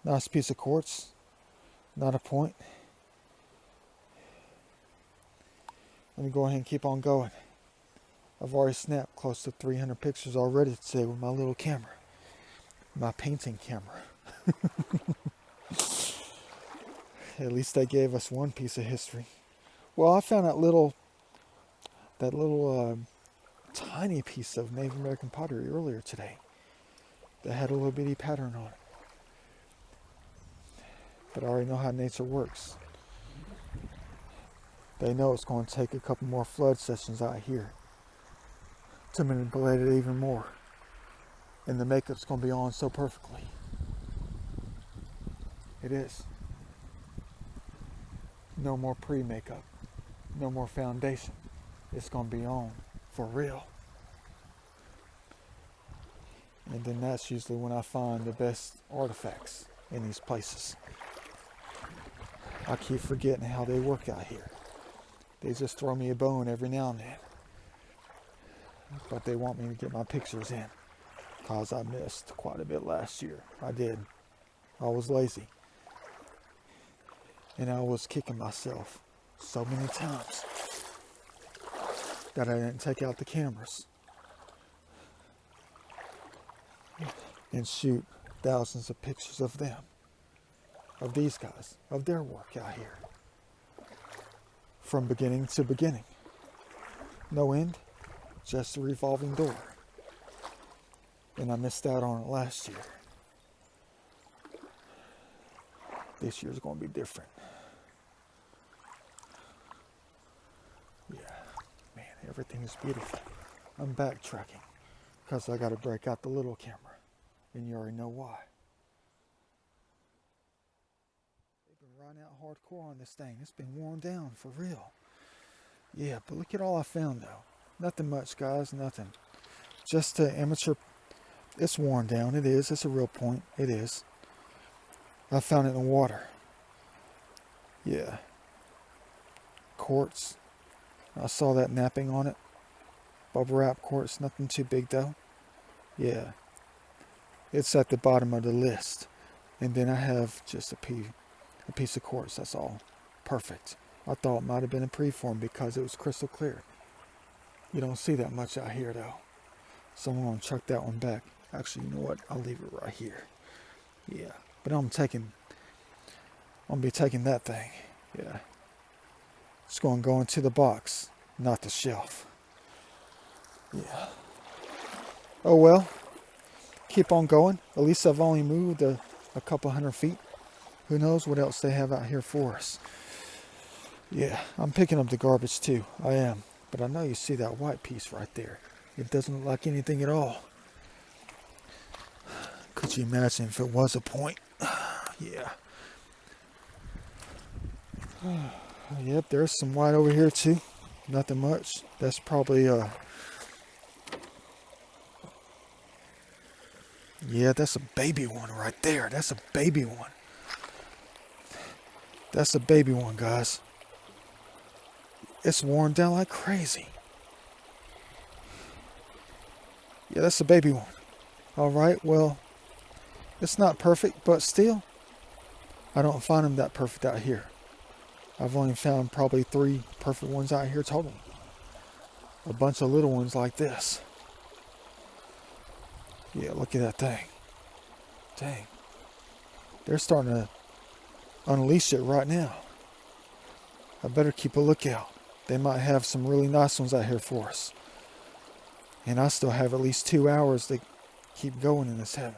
Nice piece of quartz. Not a point. Let me go ahead and keep on going. I've already snapped close to 300 pictures already today with my little camera. My painting camera. At least they gave us one piece of history. Well, I found that little tiny piece of Native American pottery earlier today that had a little bitty pattern on it. But I already know how nature works. They know it's going to take a couple more flood sessions out here to manipulate it even more. And the makeup's going to be on so perfectly. It is. No more pre-makeup. No more foundation. It's going to be on for real. And then that's usually when I find the best artifacts in these places. I keep forgetting how they work out here. They just throw me a bone every now and then. But they want me to get my pictures in. Because I missed quite a bit last year. I did. I was lazy. And I was kicking myself so many times that I didn't take out the cameras and shoot thousands of pictures of them, of these guys, of their work out here. From beginning to beginning. No end, just a revolving door. And I missed out on it last year. This year's going to be different. Yeah, man, everything is beautiful. I'm backtracking because I got to break out the little camera. And you already know why. They've been trying out hardcore on this thing. It's been worn down for real. Yeah, but look at all I found though. Nothing much, guys, nothing. Just amateur. It's worn down. It is. It's a real point. It is. I found it in the water. Yeah. Quartz. I saw that napping on it. Bubble wrap quartz. Nothing too big though. Yeah. It's at the bottom of the list. And then I have just a piece of quartz. That's all. Perfect. I thought it might have been a preform because it was crystal clear. You don't see that much out here though. So I'm going to chuck that one back. Actually, you know what? I'll leave it right here. Yeah. But I'm going to be taking that thing. Yeah. It's going to go into the box, not the shelf. Yeah. Oh well. Keep on going. At least I've only moved a couple 100 feet. Who knows what else they have out here for us. Yeah, I'm picking up the garbage too. I am. But I know you see that white piece right there. It doesn't look like anything at all. Could you imagine if it was a point? Yeah. Yep, there's some white over here too. Nothing much. That's probably yeah, that's a baby one right there. That's a baby one. That's a baby one, guys. It's worn down like crazy. Yeah, that's a baby one. Alright, well, it's not perfect, but still, I don't find them that perfect out here. I've only found probably 3 perfect ones out here total. A bunch of little ones like this. Yeah, look at that thing. Dang. They're starting to unleash it right now. I better keep a lookout. They might have some really nice ones out here for us. And I still have at least 2 hours to keep going in this heaven.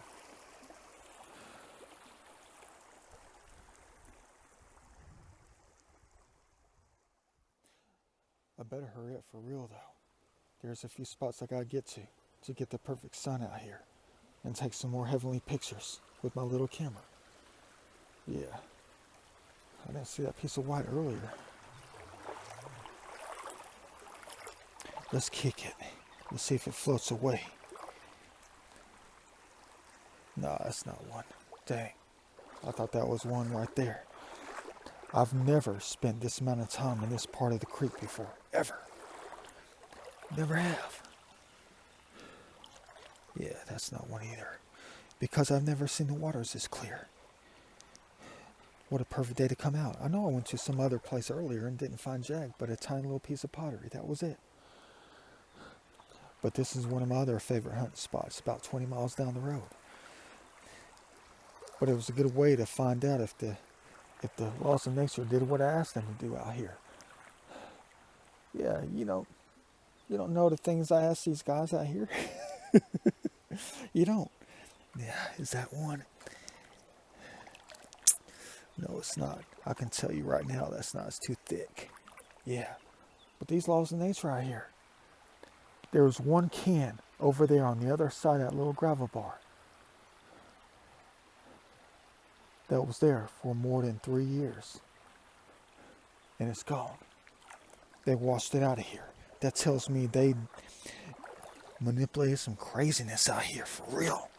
I better hurry up for real though. There's a few spots I gotta get to get the perfect sun out here and take some more heavenly pictures with my little camera. Yeah. I didn't see that piece of white earlier. Let's kick it. Let's see if it floats away. No, that's not one. Dang. I thought that was one right there. I've never spent this amount of time in this part of the creek before. Ever. Never have. Yeah, that's not one either. Because I've never seen the waters this clear. What a perfect day to come out. I know I went to some other place earlier and didn't find jag, but a tiny little piece of pottery. That was it. But this is one of my other favorite hunting spots, about 20 miles down the road. But it was a good way to find out if the laws of nature did what I asked them to do out here. Yeah, you don't know the things I ask these guys out here. You don't. Yeah, is that one? No, it's not. I can tell you right now that's not. It's too thick. Yeah, but these laws of nature out here. There was one can over there on the other side of that little gravel bar that was there for more than 3 years. And it's gone. They washed it out of here. That tells me they manipulated some craziness out here for real.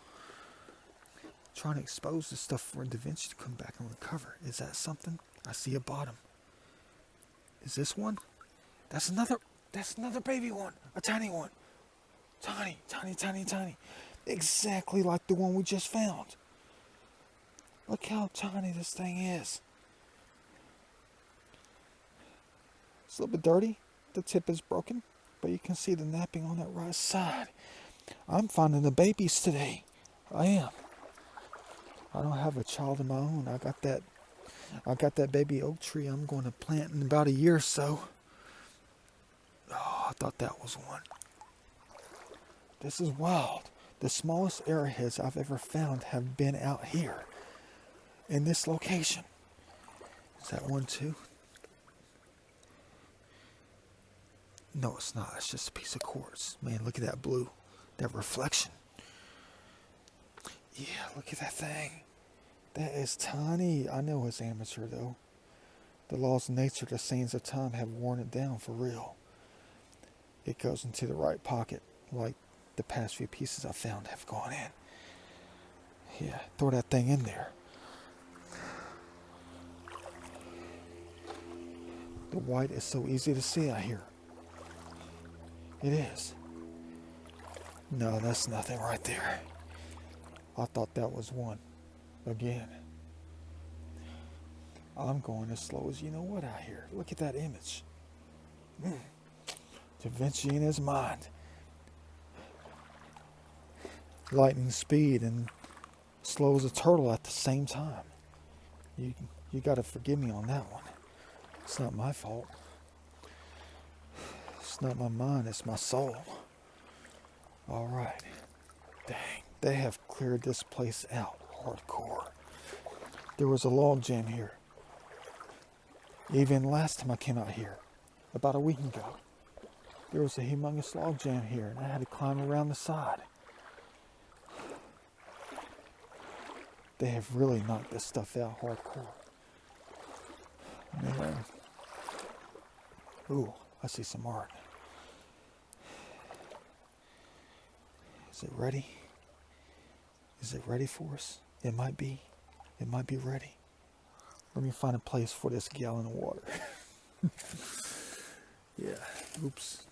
Trying to expose this stuff for Da Vinci to come back and recover. Is that something? I see a bottom. Is this one? That's another baby one. A tiny one. Tiny, tiny, tiny, tiny. Exactly like the one we just found. Look how tiny this thing is. It's a little bit dirty. The tip is broken, but you can see the napping on that right side. I'm finding the babies today. I am. I don't have a child of my own. I got that baby oak tree I'm going to plant in about a year or so. Oh, I thought that was one. This is wild. The smallest arrowheads I've ever found have been out here. In this location. Is that one too? No, it's not. It's just a piece of quartz. Man, look at that blue. That reflection. Yeah, look at that thing. That is tiny. I know it's amateur though. The laws of nature, the sands of time have worn it down for real. It goes into the right pocket, like the past few pieces I found have gone in. Yeah, throw that thing in there. The white is so easy to see out here. It is. No, that's nothing right there. I thought that was one. Again. I'm going as slow as you know what out here. Look at that image. Da Vinci in his mind. Lightning speed and slow as a turtle at the same time. You got to forgive me on that one. It's not my fault. It's not my mind, it's my soul. All right. Dang, they have cleared this place out hardcore. There was a log jam here. Even last time I came out here, about a week ago, there was a humongous log jam here, and I had to climb around the side. They have really knocked this stuff out hardcore. Man. Ooh, I see some art. Is it ready? Is it ready for us? It might be. It might be ready. Let me find a place for this gallon of water. Yeah, oops.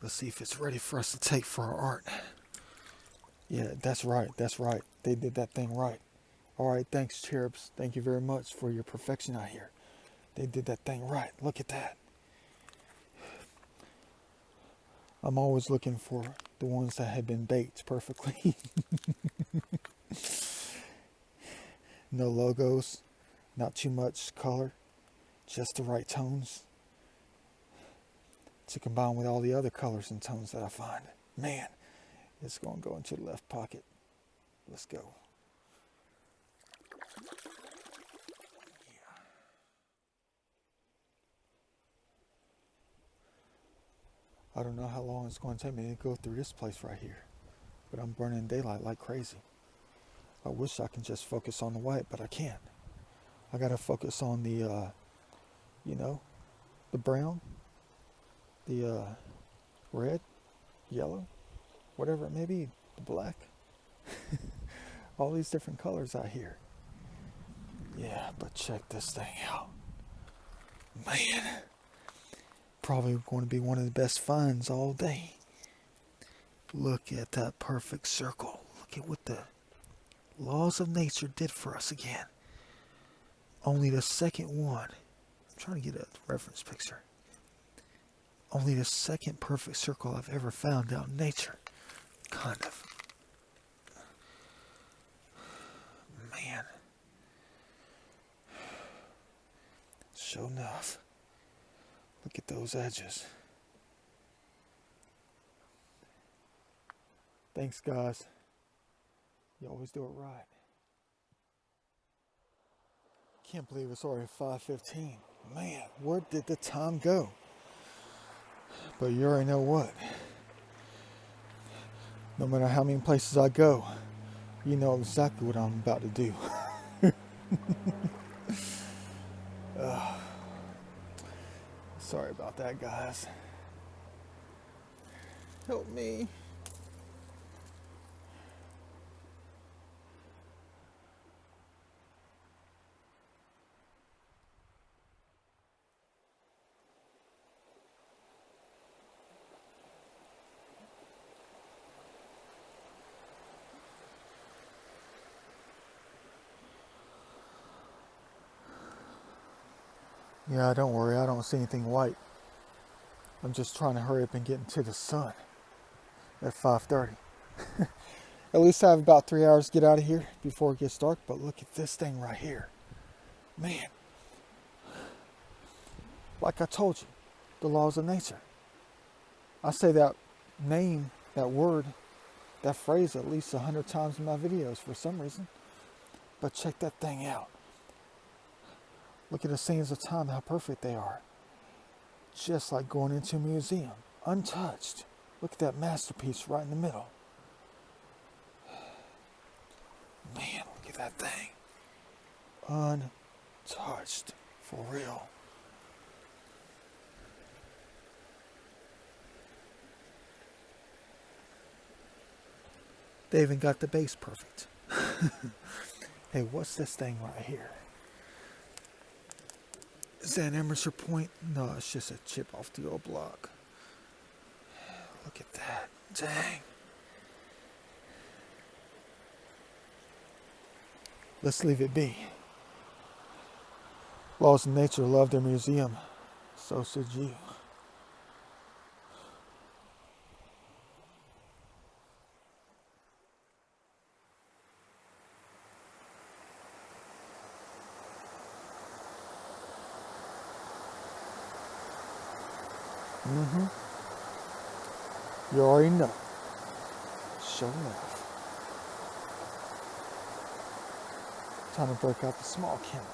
Let's see if it's ready for us to take for our art. Yeah, that's right, that's right. They did that thing right. All right, thanks, cherubs. Thank you very much for your perfection out here. They did that thing right. Look at that. I'm always looking for the ones that have been baked perfectly. No logos, not too much color, just the right tones to combine with all the other colors and tones that I find. Man, it's going to go into the left pocket. Let's go. I don't know how long it's going to take me to go through this place right here, but I'm burning daylight like crazy. I wish I could just focus on the white, but I can't. I gotta focus on the, the brown, the red, yellow, whatever it may be, the black. All these different colors out here. Yeah, but check this thing out. Man, probably going to be one of the best finds all day. Look at that perfect circle. Look at what the laws of nature did for us again. Only the second one. I'm trying to get a reference picture. Only the second perfect circle I've ever found out in nature. Kind of. Man. Sure enough. Look at those edges. Thanks, guys. You always do it right. Can't believe it's already 5:15. Man, where did the time go? But you already know what. No matter how many places I go, you know exactly what I'm about to do. Sorry about that, guys. Help me. Yeah, don't worry, I don't see anything white. I'm just trying to hurry up and get into the sun at 5:30. At least I have about 3 hours to get out of here before it gets dark, but look at this thing right here. Man, like I told you, the laws of nature. I say that name, that word, that phrase at least 100 times in my videos for some reason. But check that thing out. Look at the scenes of time, how perfect they are. Just like going into a museum, untouched. Look at that masterpiece right in the middle. Man, look untouched, for real. They even got the base perfect. Hey, what's this thing right here? Is that an Emerson point? No, it's just a chip off the old block. Look at that. Dang. Let's leave it be. Laws of nature love their museum. So should you. Mm-hmm. You already know. Show enough. Time to break out the small camera.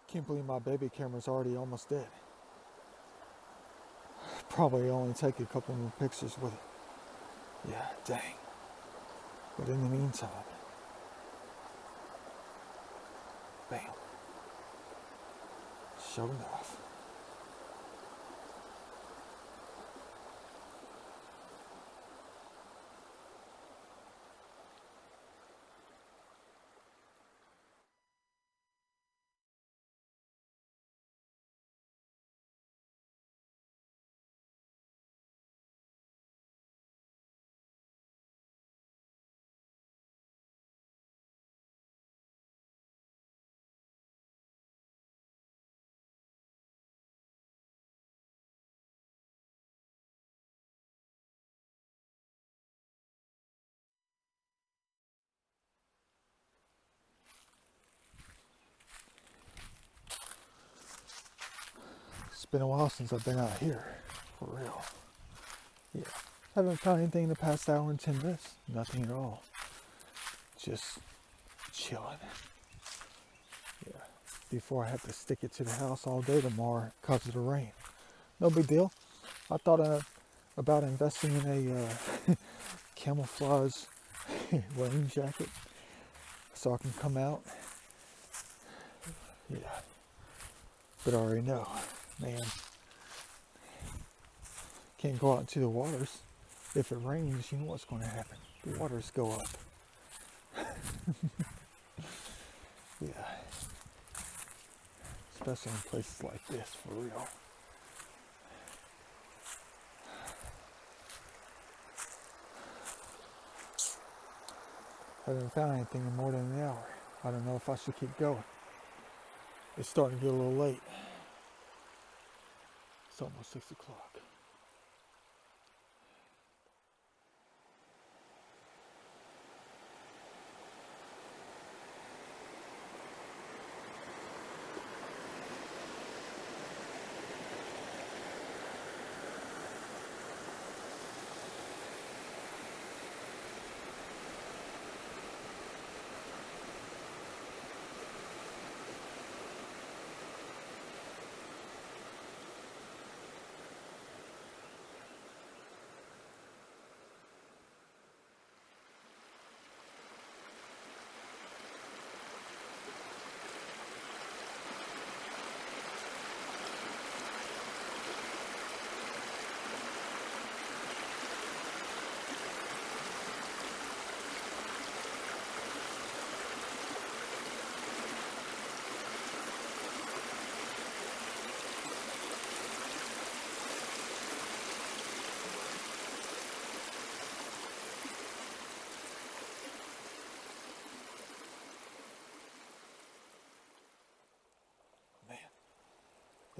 Can't believe my baby camera's already almost dead. Probably only take a couple more pictures with it. Yeah, dang. But in the meantime, bam. Sure enough. It's been a while since I've been out here, for real. Yeah, haven't found anything in the past hour and 10 minutes. Nothing at all. Just chilling. Yeah, before I have to stick it to the house all day tomorrow because of the rain. No big deal. I thought about investing in a camouflage rain jacket so I can come out. Yeah, but I already know, man. Can't go out into the waters. If it rains, you know what's going to happen. The waters go up. Yeah. Especially in places like this, for real. I haven't found anything in more than an hour. I don't know if I should keep going. It's starting to get a little late. It's almost 6 o'clock.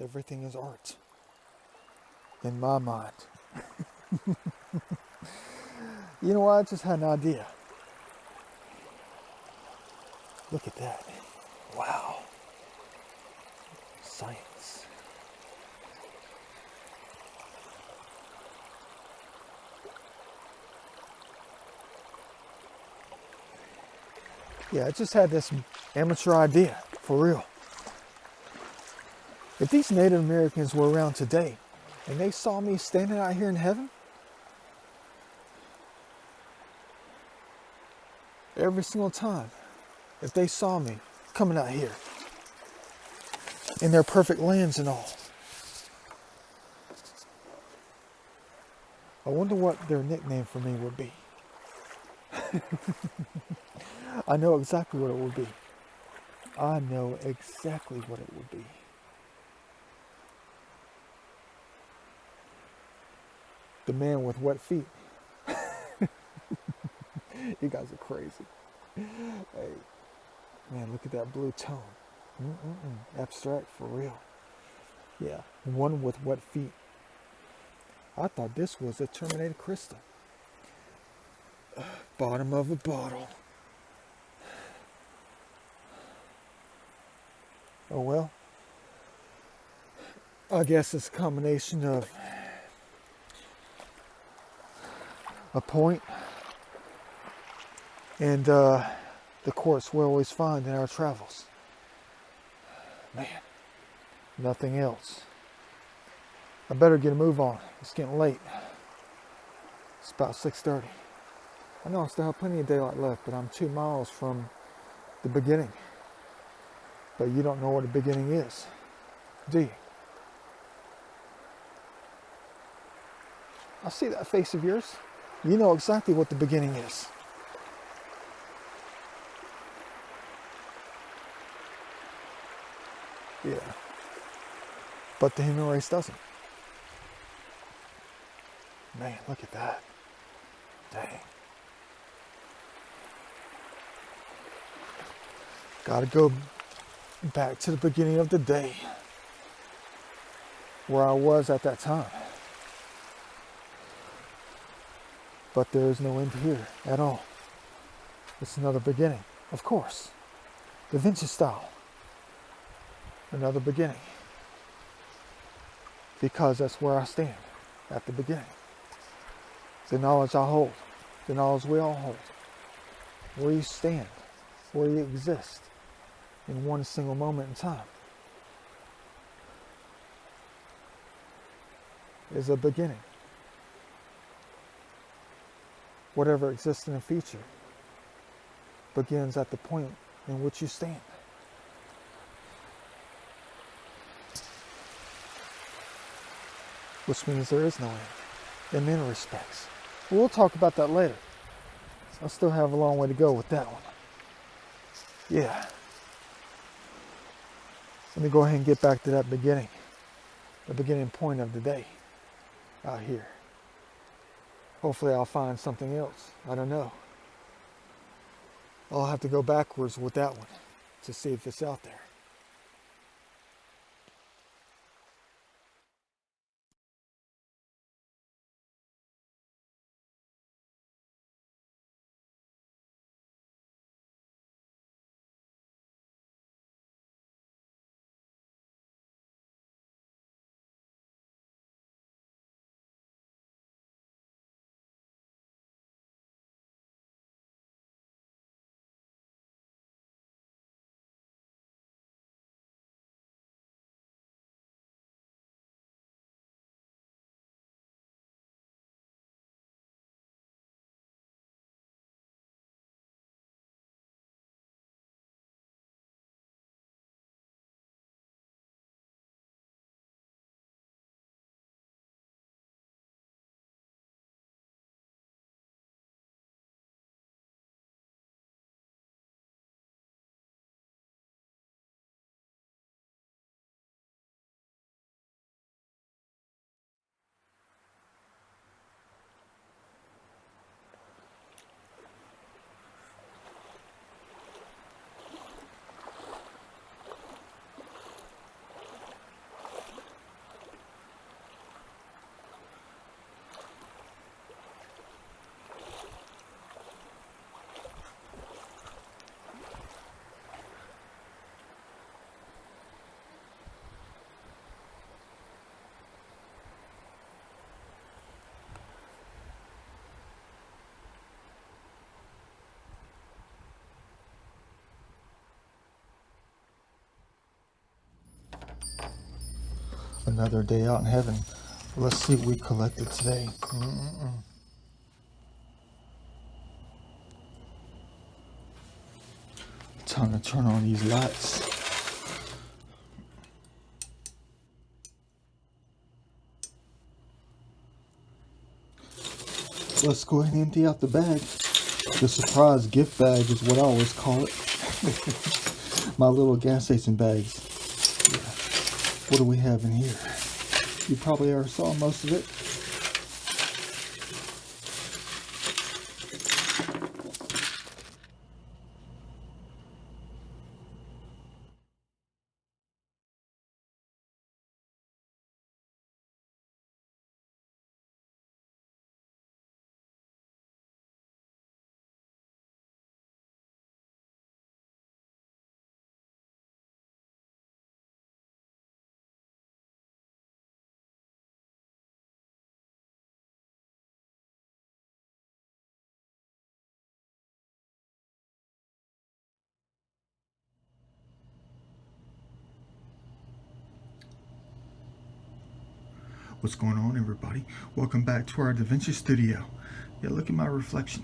Everything is art. In my mind. You know what? I just had an idea. Look at that. Wow. Science. Yeah, I just had this amateur idea, for real. If these Native Americans were around today and they saw me standing out here in heaven, every single time, if they saw me coming out here in their perfect lands and all, I wonder what their nickname for me would be. I know exactly what it would be. I know exactly what it would be. The man with wet feet. You guys are crazy. Hey, man, look at that blue tone. Abstract for real. Yeah, one with wet feet. I thought this was a terminated crystal. Bottom of a bottle. Oh well. I guess it's a combination of a point and the quartz we always find in our travels. Man, nothing else. I better get a move on. It's getting late. It's about 6:30. I know I still have plenty of daylight left, but I'm 2 miles from the beginning. But you don't know what the beginning is, do you? I see that face of yours. You know exactly what the beginning is. Yeah. But the human race doesn't. Man, look at that. Dang. Gotta go back to the beginning of the day, where I was at that time. But there is no end here at all. It's another beginning, of course. The Vinci style. Another beginning. Because that's where I stand, at the beginning. The knowledge I hold, the knowledge we all hold, where you stand, where you exist in one single moment in time is a beginning. Whatever exists in the future begins at the point in which you stand. Which means there is no end in many respects. We'll talk about that later. I still have a long way to go with that one. Yeah. Let me go ahead and get back to that beginning. The beginning point of the day out here. Hopefully I'll find something else. I don't know. I'll have to go backwards with that one to see if it's out there. Another day out in heaven. Let's see what we collected today. Time to turn on these lights. Let's go ahead and empty out the bag. The surprise gift bag is what I always call it. My little gas station bags. Yeah. What do we have in here? You probably already saw most of it. What's going on, everybody? Welcome back to our Da Vinci studio. Yeah, look at my reflection.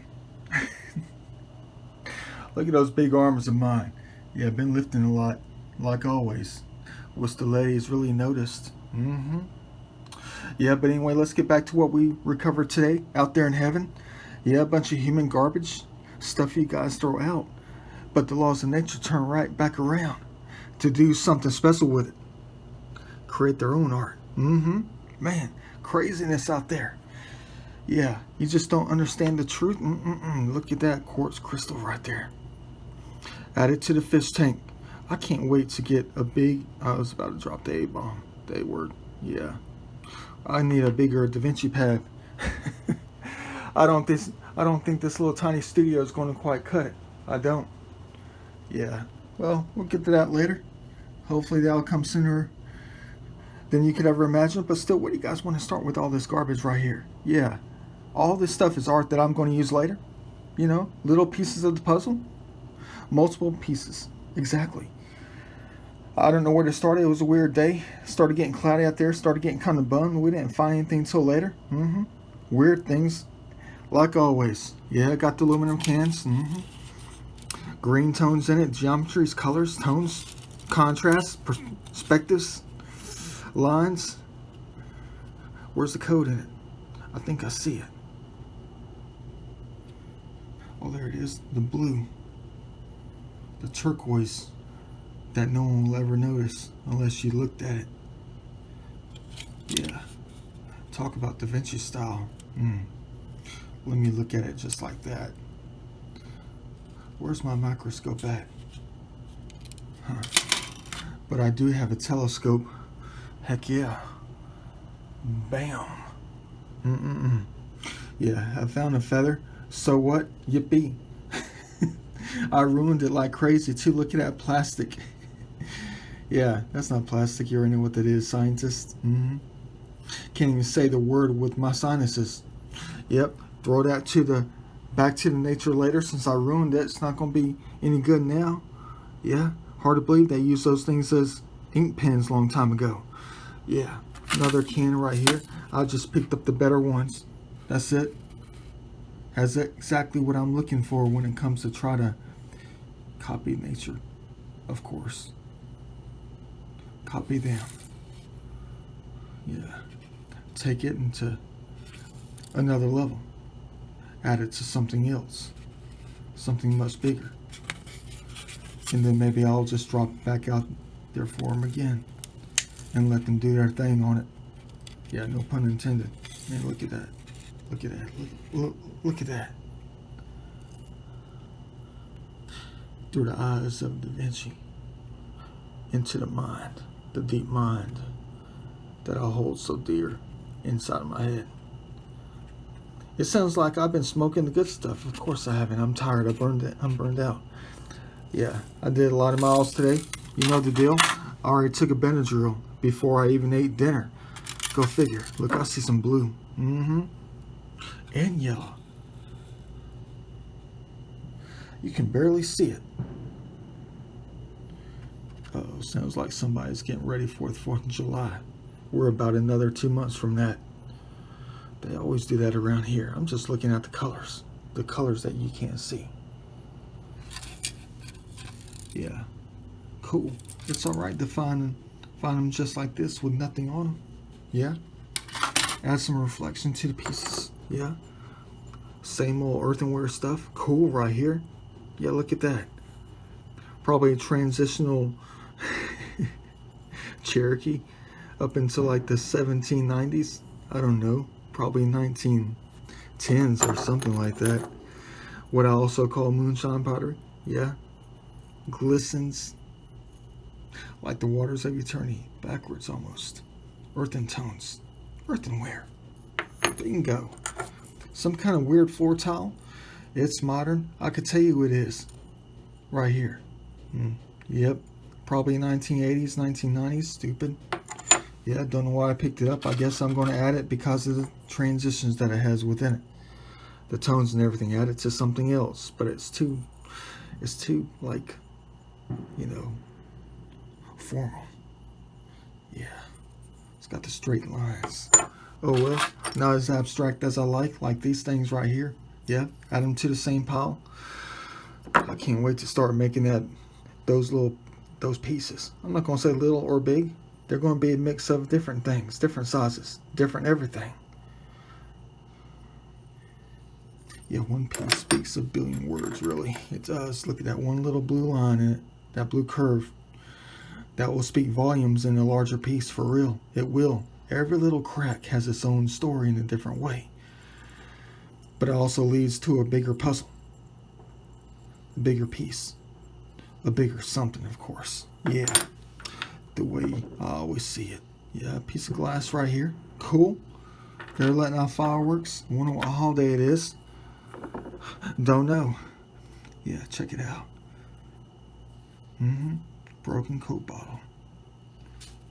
Look at those big arms of mine. Yeah, I've been lifting a lot, like always. Which the ladies really noticed. Yeah, but anyway, let's get back to what we recovered today out there in heaven. Yeah, a bunch of human garbage, stuff you guys throw out. But the laws of nature turn right back around to do something special with it. Create their own art. Man, craziness out there. Yeah, you just don't understand the truth. Look at that quartz crystal right there. Add it to the fish tank. I can't wait to get a big... I was about to drop the A-bomb. The A-word. Yeah. I need a bigger Da Vinci pad. I don't think this little tiny studio is going to quite cut it. I don't. Yeah. Well, we'll get to that later. Hopefully that'll come sooner than you could ever imagine. But still, what do you guys want to start with all this garbage right here? Yeah. All this stuff is art that I'm going to use later. You know, little pieces of the puzzle. Multiple pieces. Exactly. I don't know where to start. It was a weird day. Started getting cloudy out there. Started getting kind of bummed. We didn't find anything till later. Weird things. Like always. Yeah, got the aluminum cans. Green tones in it. Geometries, colors, tones, contrasts, perspectives, lines. Where's the code in it? I think I see it. Oh, there it is. The blue. The turquoise that no one will ever notice unless you looked at it. Yeah. Talk about Da Vinci style. Let me look at it just like that. Where's my microscope at? But I do have a telescope. Heck yeah. Bam. Yeah, I found a feather. So what? Yippee. I ruined it like crazy too. Look at that plastic. Yeah, that's not plastic. You already know what that is, scientist. Can't even say the word with my sinuses. Yep. Throw that back to the nature later since I ruined it. It's not going to be any good now. Yeah. Hard to believe they used those things as ink pens a long time ago. Yeah. Another can right here. I just picked up the better ones. That's it. Has exactly what I'm looking for when it comes to try to copy nature, of course. Copy them. Yeah. Take it into another level. Add it to something else. Something much bigger. And then maybe I'll just drop it back out there for them again and let them do their thing on it. Yeah, no pun intended. Man, look at that. Look at that. Look at that. Through the eyes of Da Vinci, into the mind, the deep mind that I hold so dear inside of my head. It sounds like I've been smoking the good stuff. Of course I haven't. I'm tired. I'm burned out. Yeah, I did a lot of miles today. You know the deal. I already took a Benadryl before I even ate dinner. Go figure. Look, I see some blue. And yellow. You can barely see it. Uh-oh, sounds like somebody's getting ready for the 4th of July. We're about another 2 months from that. They always do that around here. I'm just looking at the colors that you can't see. Yeah, cool. It's all right to find them just like this with nothing on them. Yeah, add some reflection to the pieces. Yeah, same old earthenware stuff. Cool right here. Yeah, look at that. Probably a transitional Cherokee up until like the 1790s. I don't know, probably 1910s or something like that. What I also call moonshine pottery. Yeah, glistens like the waters of eternity, backwards almost. Earthen tones, earthenware. Bingo. Some kind of weird floor tile. It's modern. I could tell you it is. Right here. Yep. Probably 1980s, 1990s. Stupid. Yeah, don't know why I picked it up. I guess I'm going to add it because of the transitions that it has within it. The tones and everything. Add it to something else. But it's too like, you know, formal. Yeah. It's got the straight lines. Oh well, not as abstract as I like these things right here. Yeah, add them to the same pile. I can't wait to start making those pieces. I'm not going to say little or big. They're going to be a mix of different things, different sizes, different everything. Yeah, one piece speaks a billion words, really. It does. Look at that one little blue line in it, that blue curve. That will speak volumes in a larger piece, for real. It will. Every little crack has its own story in a different way. But it also leads to a bigger puzzle, a bigger piece, a bigger something, of course. Yeah, the way I always see it. Yeah, a piece of glass right here. Cool. They're letting out fireworks. Wonder what holiday it is. Don't know. Yeah, check it out. Broken Coke bottle.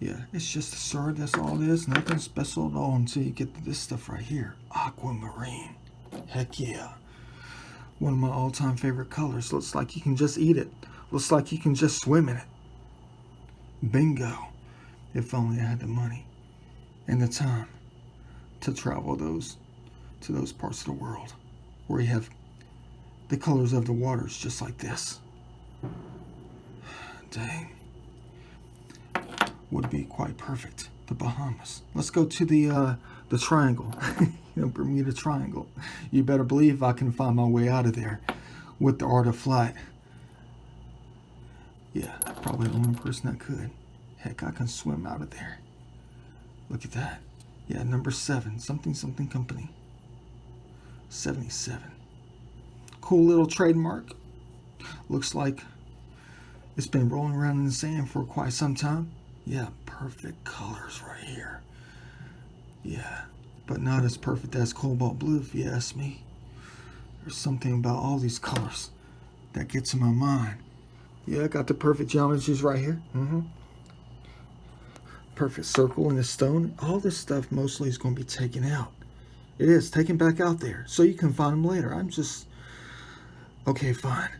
Yeah, it's just a sword, that's all it is. Nothing special at all until you get to this stuff right here. Aquamarine. Heck yeah. One of my all-time favorite colors. Looks like you can just eat it. Looks like you can just swim in it. Bingo. If only I had the money and the time to travel to those parts of the world where you have the colors of the waters just like this. Dang. Would be quite perfect. The Bahamas. Let's go to the triangle. Bermuda Triangle. You better believe I can find my way out of there with the art of flight. Yeah, probably the only person that could. Heck, I can swim out of there. Look at that. Yeah, number 7. Something company. 77. Cool little trademark. Looks like it's been rolling around in the sand for quite some time. Yeah, perfect colors right here. Yeah, but not as perfect as cobalt blue, if you ask me. There's something about all these colors that gets in my mind. Yeah, I got the perfect geometries right here. Perfect circle in the stone. All this stuff mostly is going to be taken out. It is taken back out there so you can find them later. I'm just... Okay, fine.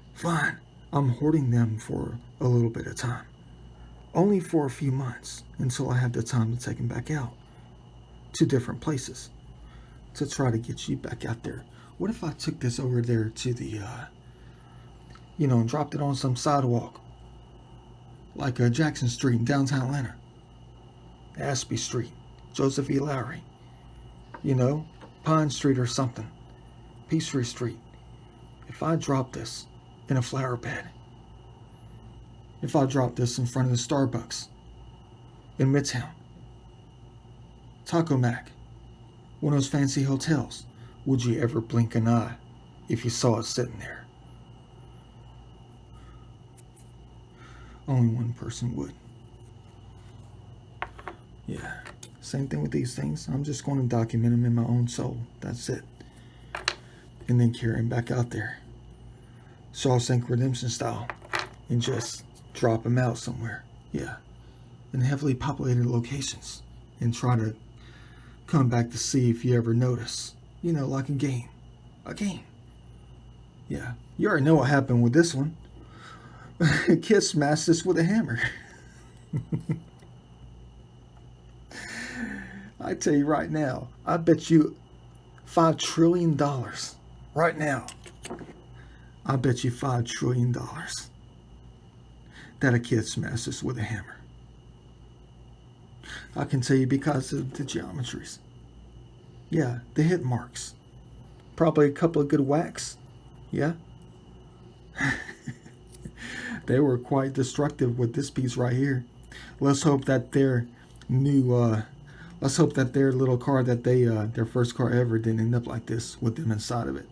I'm hoarding them for a little bit of time. Only for a few months until I have the time to take them back out to different places to try to get you back out there. What if I took this over there to the, and dropped it on some sidewalk like Jackson Street in downtown Atlanta, Ashby Street, Joseph E. Lowry, Pine Street or something, Peachtree Street. If I drop this in a flower bed, if I drop this in front of the Starbucks in Midtown, Taco Mac, one of those fancy hotels, would you ever blink an eye if you saw it sitting there? Only one person would. Yeah, same thing with these things. I'm just going to document them in my own soul. That's it. And then carry them back out there, Shawshank Redemption style, and just drop them out somewhere. Yeah, in heavily populated locations, and try to come back to see if you ever notice. Like a game. Yeah, you already know what happened with this one. Kid smashed this with a hammer. I tell you right now, I bet you $5 trillion right now. I bet you $5 trillion that a kid smashed this with a hammer. I can tell you because of the geometries. Yeah, the hit marks. Probably a couple of good whacks. Yeah. They were quite destructive with this piece right here. Let's hope that their little car that they, their first car ever didn't end up like this with them inside of it.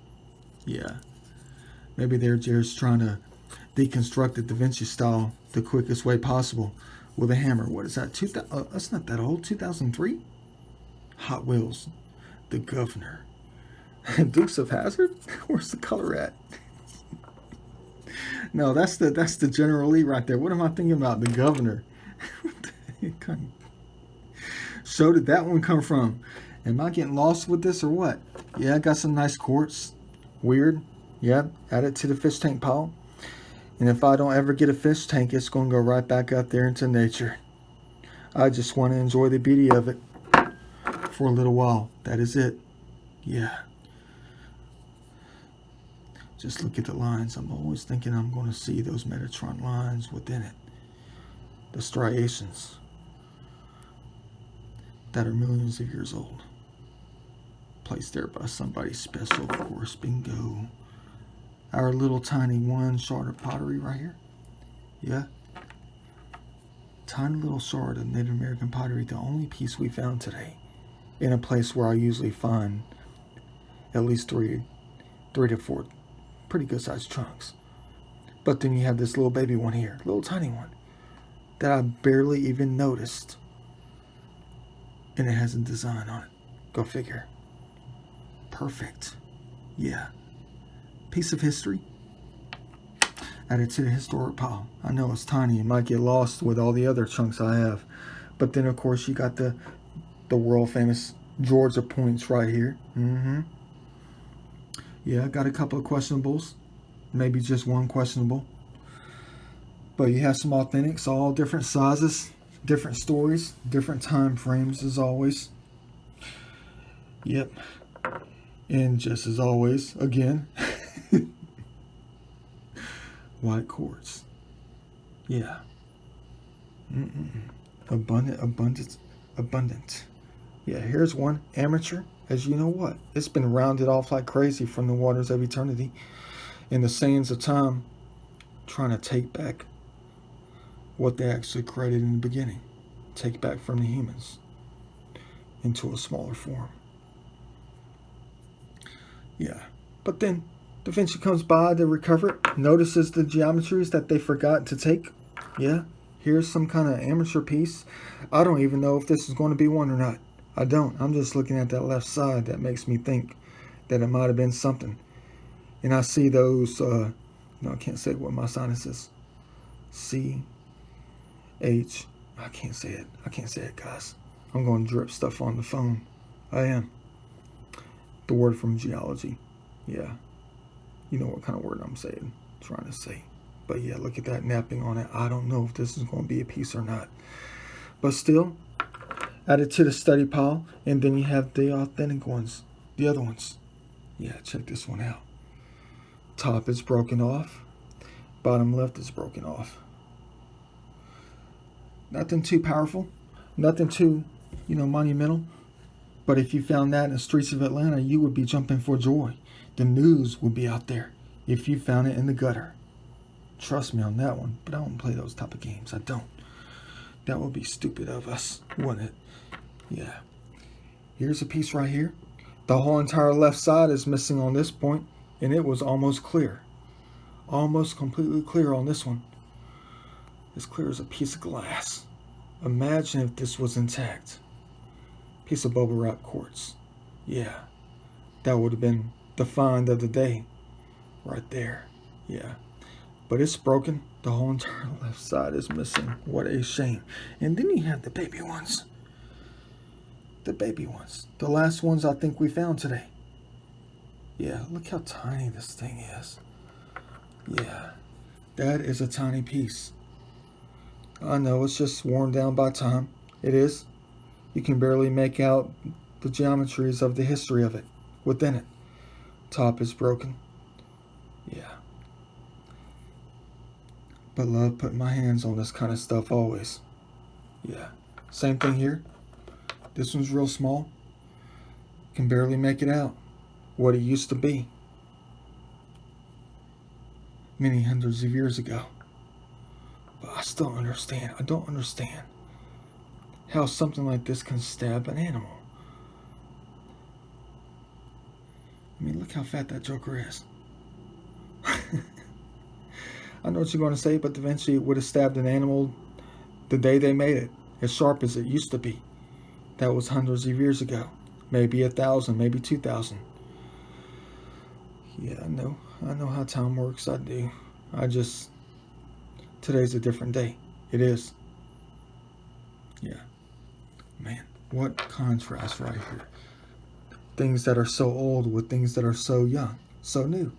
Yeah. Maybe they're just trying to deconstruct the Da Vinci style the quickest way possible with a hammer. What is that? That's not that old. 2003? Hot Wheels. The Governor. Dukes of Hazzard? Where's the color at? No, that's the General Lee right there. What am I thinking about? The Governor. So did that one come from? Am I getting lost with this or what? Yeah, I got some nice quartz. Weird. Yeah, add it to the fish tank pile. And if I don't ever get a fish tank, it's going to go right back out there into nature. I just want to enjoy the beauty of it for a little while. That is it. Yeah. Just look at the lines. I'm always thinking I'm going to see those Metatron lines within it. The striations that are millions of years old. Placed there by somebody special, of course. Bingo. Our little tiny one shard of pottery right here. Yeah. Tiny little shard of Native American pottery. The only piece we found today. In a place where I usually find at least three to four pretty good sized chunks. But then you have this little baby one here. Little tiny one. That I barely even noticed. And it has a design on it. Go figure. Perfect. Yeah. Piece of history. Add it to the historic pile. I know it's tiny. It might get lost with all the other chunks I have. But then, of course, you got the world famous Georgia points right here. Yeah, I got a couple of questionables. Maybe just one questionable. But you have some authentics, all different sizes, different stories, different time frames as always. Yep. And just as always, again, white quartz. Yeah. Abundant. Yeah, here's one. Amateur. As you know what? It's been rounded off like crazy from the waters of eternity. In the sands of time, trying to take back what they actually created in the beginning. Take back from the humans into a smaller form. Yeah. But then Da Vinci comes by to recover it, notices the geometries that they forgot to take. Yeah. Here's some kind of amateur piece. I don't even know if this is going to be one or not. I don't. I'm just looking at that left side. That makes me think that it might have been something. And I see those, no, I can't say what my sinus is. C, H, I can't say it. I can't say it, guys. I'm going to drip stuff on the phone. I am. The word from geology. Yeah. You know what kind of word I'm saying, trying to say. But yeah, look at that napping on it. I don't know if this is going to be a piece or not. But still, add it to the study pile. And then you have the authentic ones. The other ones. Yeah, check this one out. Top is broken off. Bottom left is broken off. Nothing too powerful. Nothing too, monumental. But if you found that in the streets of Atlanta, you would be jumping for joy. The news would be out there if you found it in the gutter. Trust me on that one. But I don't play those type of games. I don't. That would be stupid of us, wouldn't it? Yeah. Here's a piece right here. The whole entire left side is missing on this point. And it was almost clear. Almost completely clear on this one. As clear as a piece of glass. Imagine if this was intact. Piece of bubble wrap quartz. Yeah. That would have been the find of the day. Right there. Yeah. But it's broken. The whole entire left side is missing. What a shame. And then you have the baby ones. The baby ones. The last ones I think we found today. Yeah, look how tiny this thing is. Yeah, that is a tiny piece. I know it's just worn down by time. It is. You can barely make out the geometries of the history of it within it. Top is broken. Yeah. But love putting my hands on this kind of stuff always. Yeah. Same thing here. This one's real small. Can barely make it out. What it used to be. Many hundreds of years ago. But I still understand. I don't understand how something like this can stab an animal. I mean, look how fat that joker is. I know what you're going to say, but Da Vinci would have stabbed an animal the day they made it, as sharp as it used to be. That was hundreds of years ago. Maybe 1,000, maybe 2,000. Yeah, I know how time works. I do. Today's a different day. It is. Yeah. Man, what contrast right here. Things that are so old with things that are so young, so new.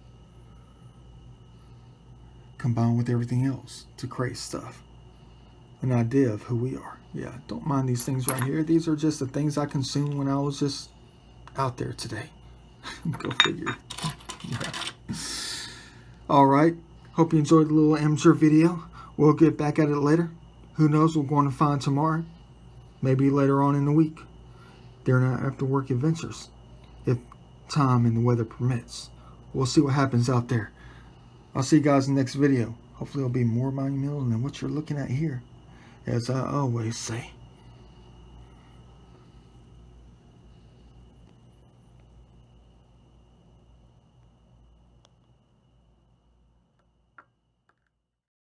Combined with everything else to create stuff. An idea of who we are. Yeah, don't mind these things right here. These are just the things I consumed when I was just out there today. Go figure. Yeah. All right. Hope you enjoyed the little amateur video. We'll get back at it later. Who knows what we're going to find tomorrow. Maybe later on in the week. During our after work adventures. If time and the weather permits. We'll see what happens out there. I'll see you guys in the next video. Hopefully it'll be more monumental than what you're looking at here. As I always say.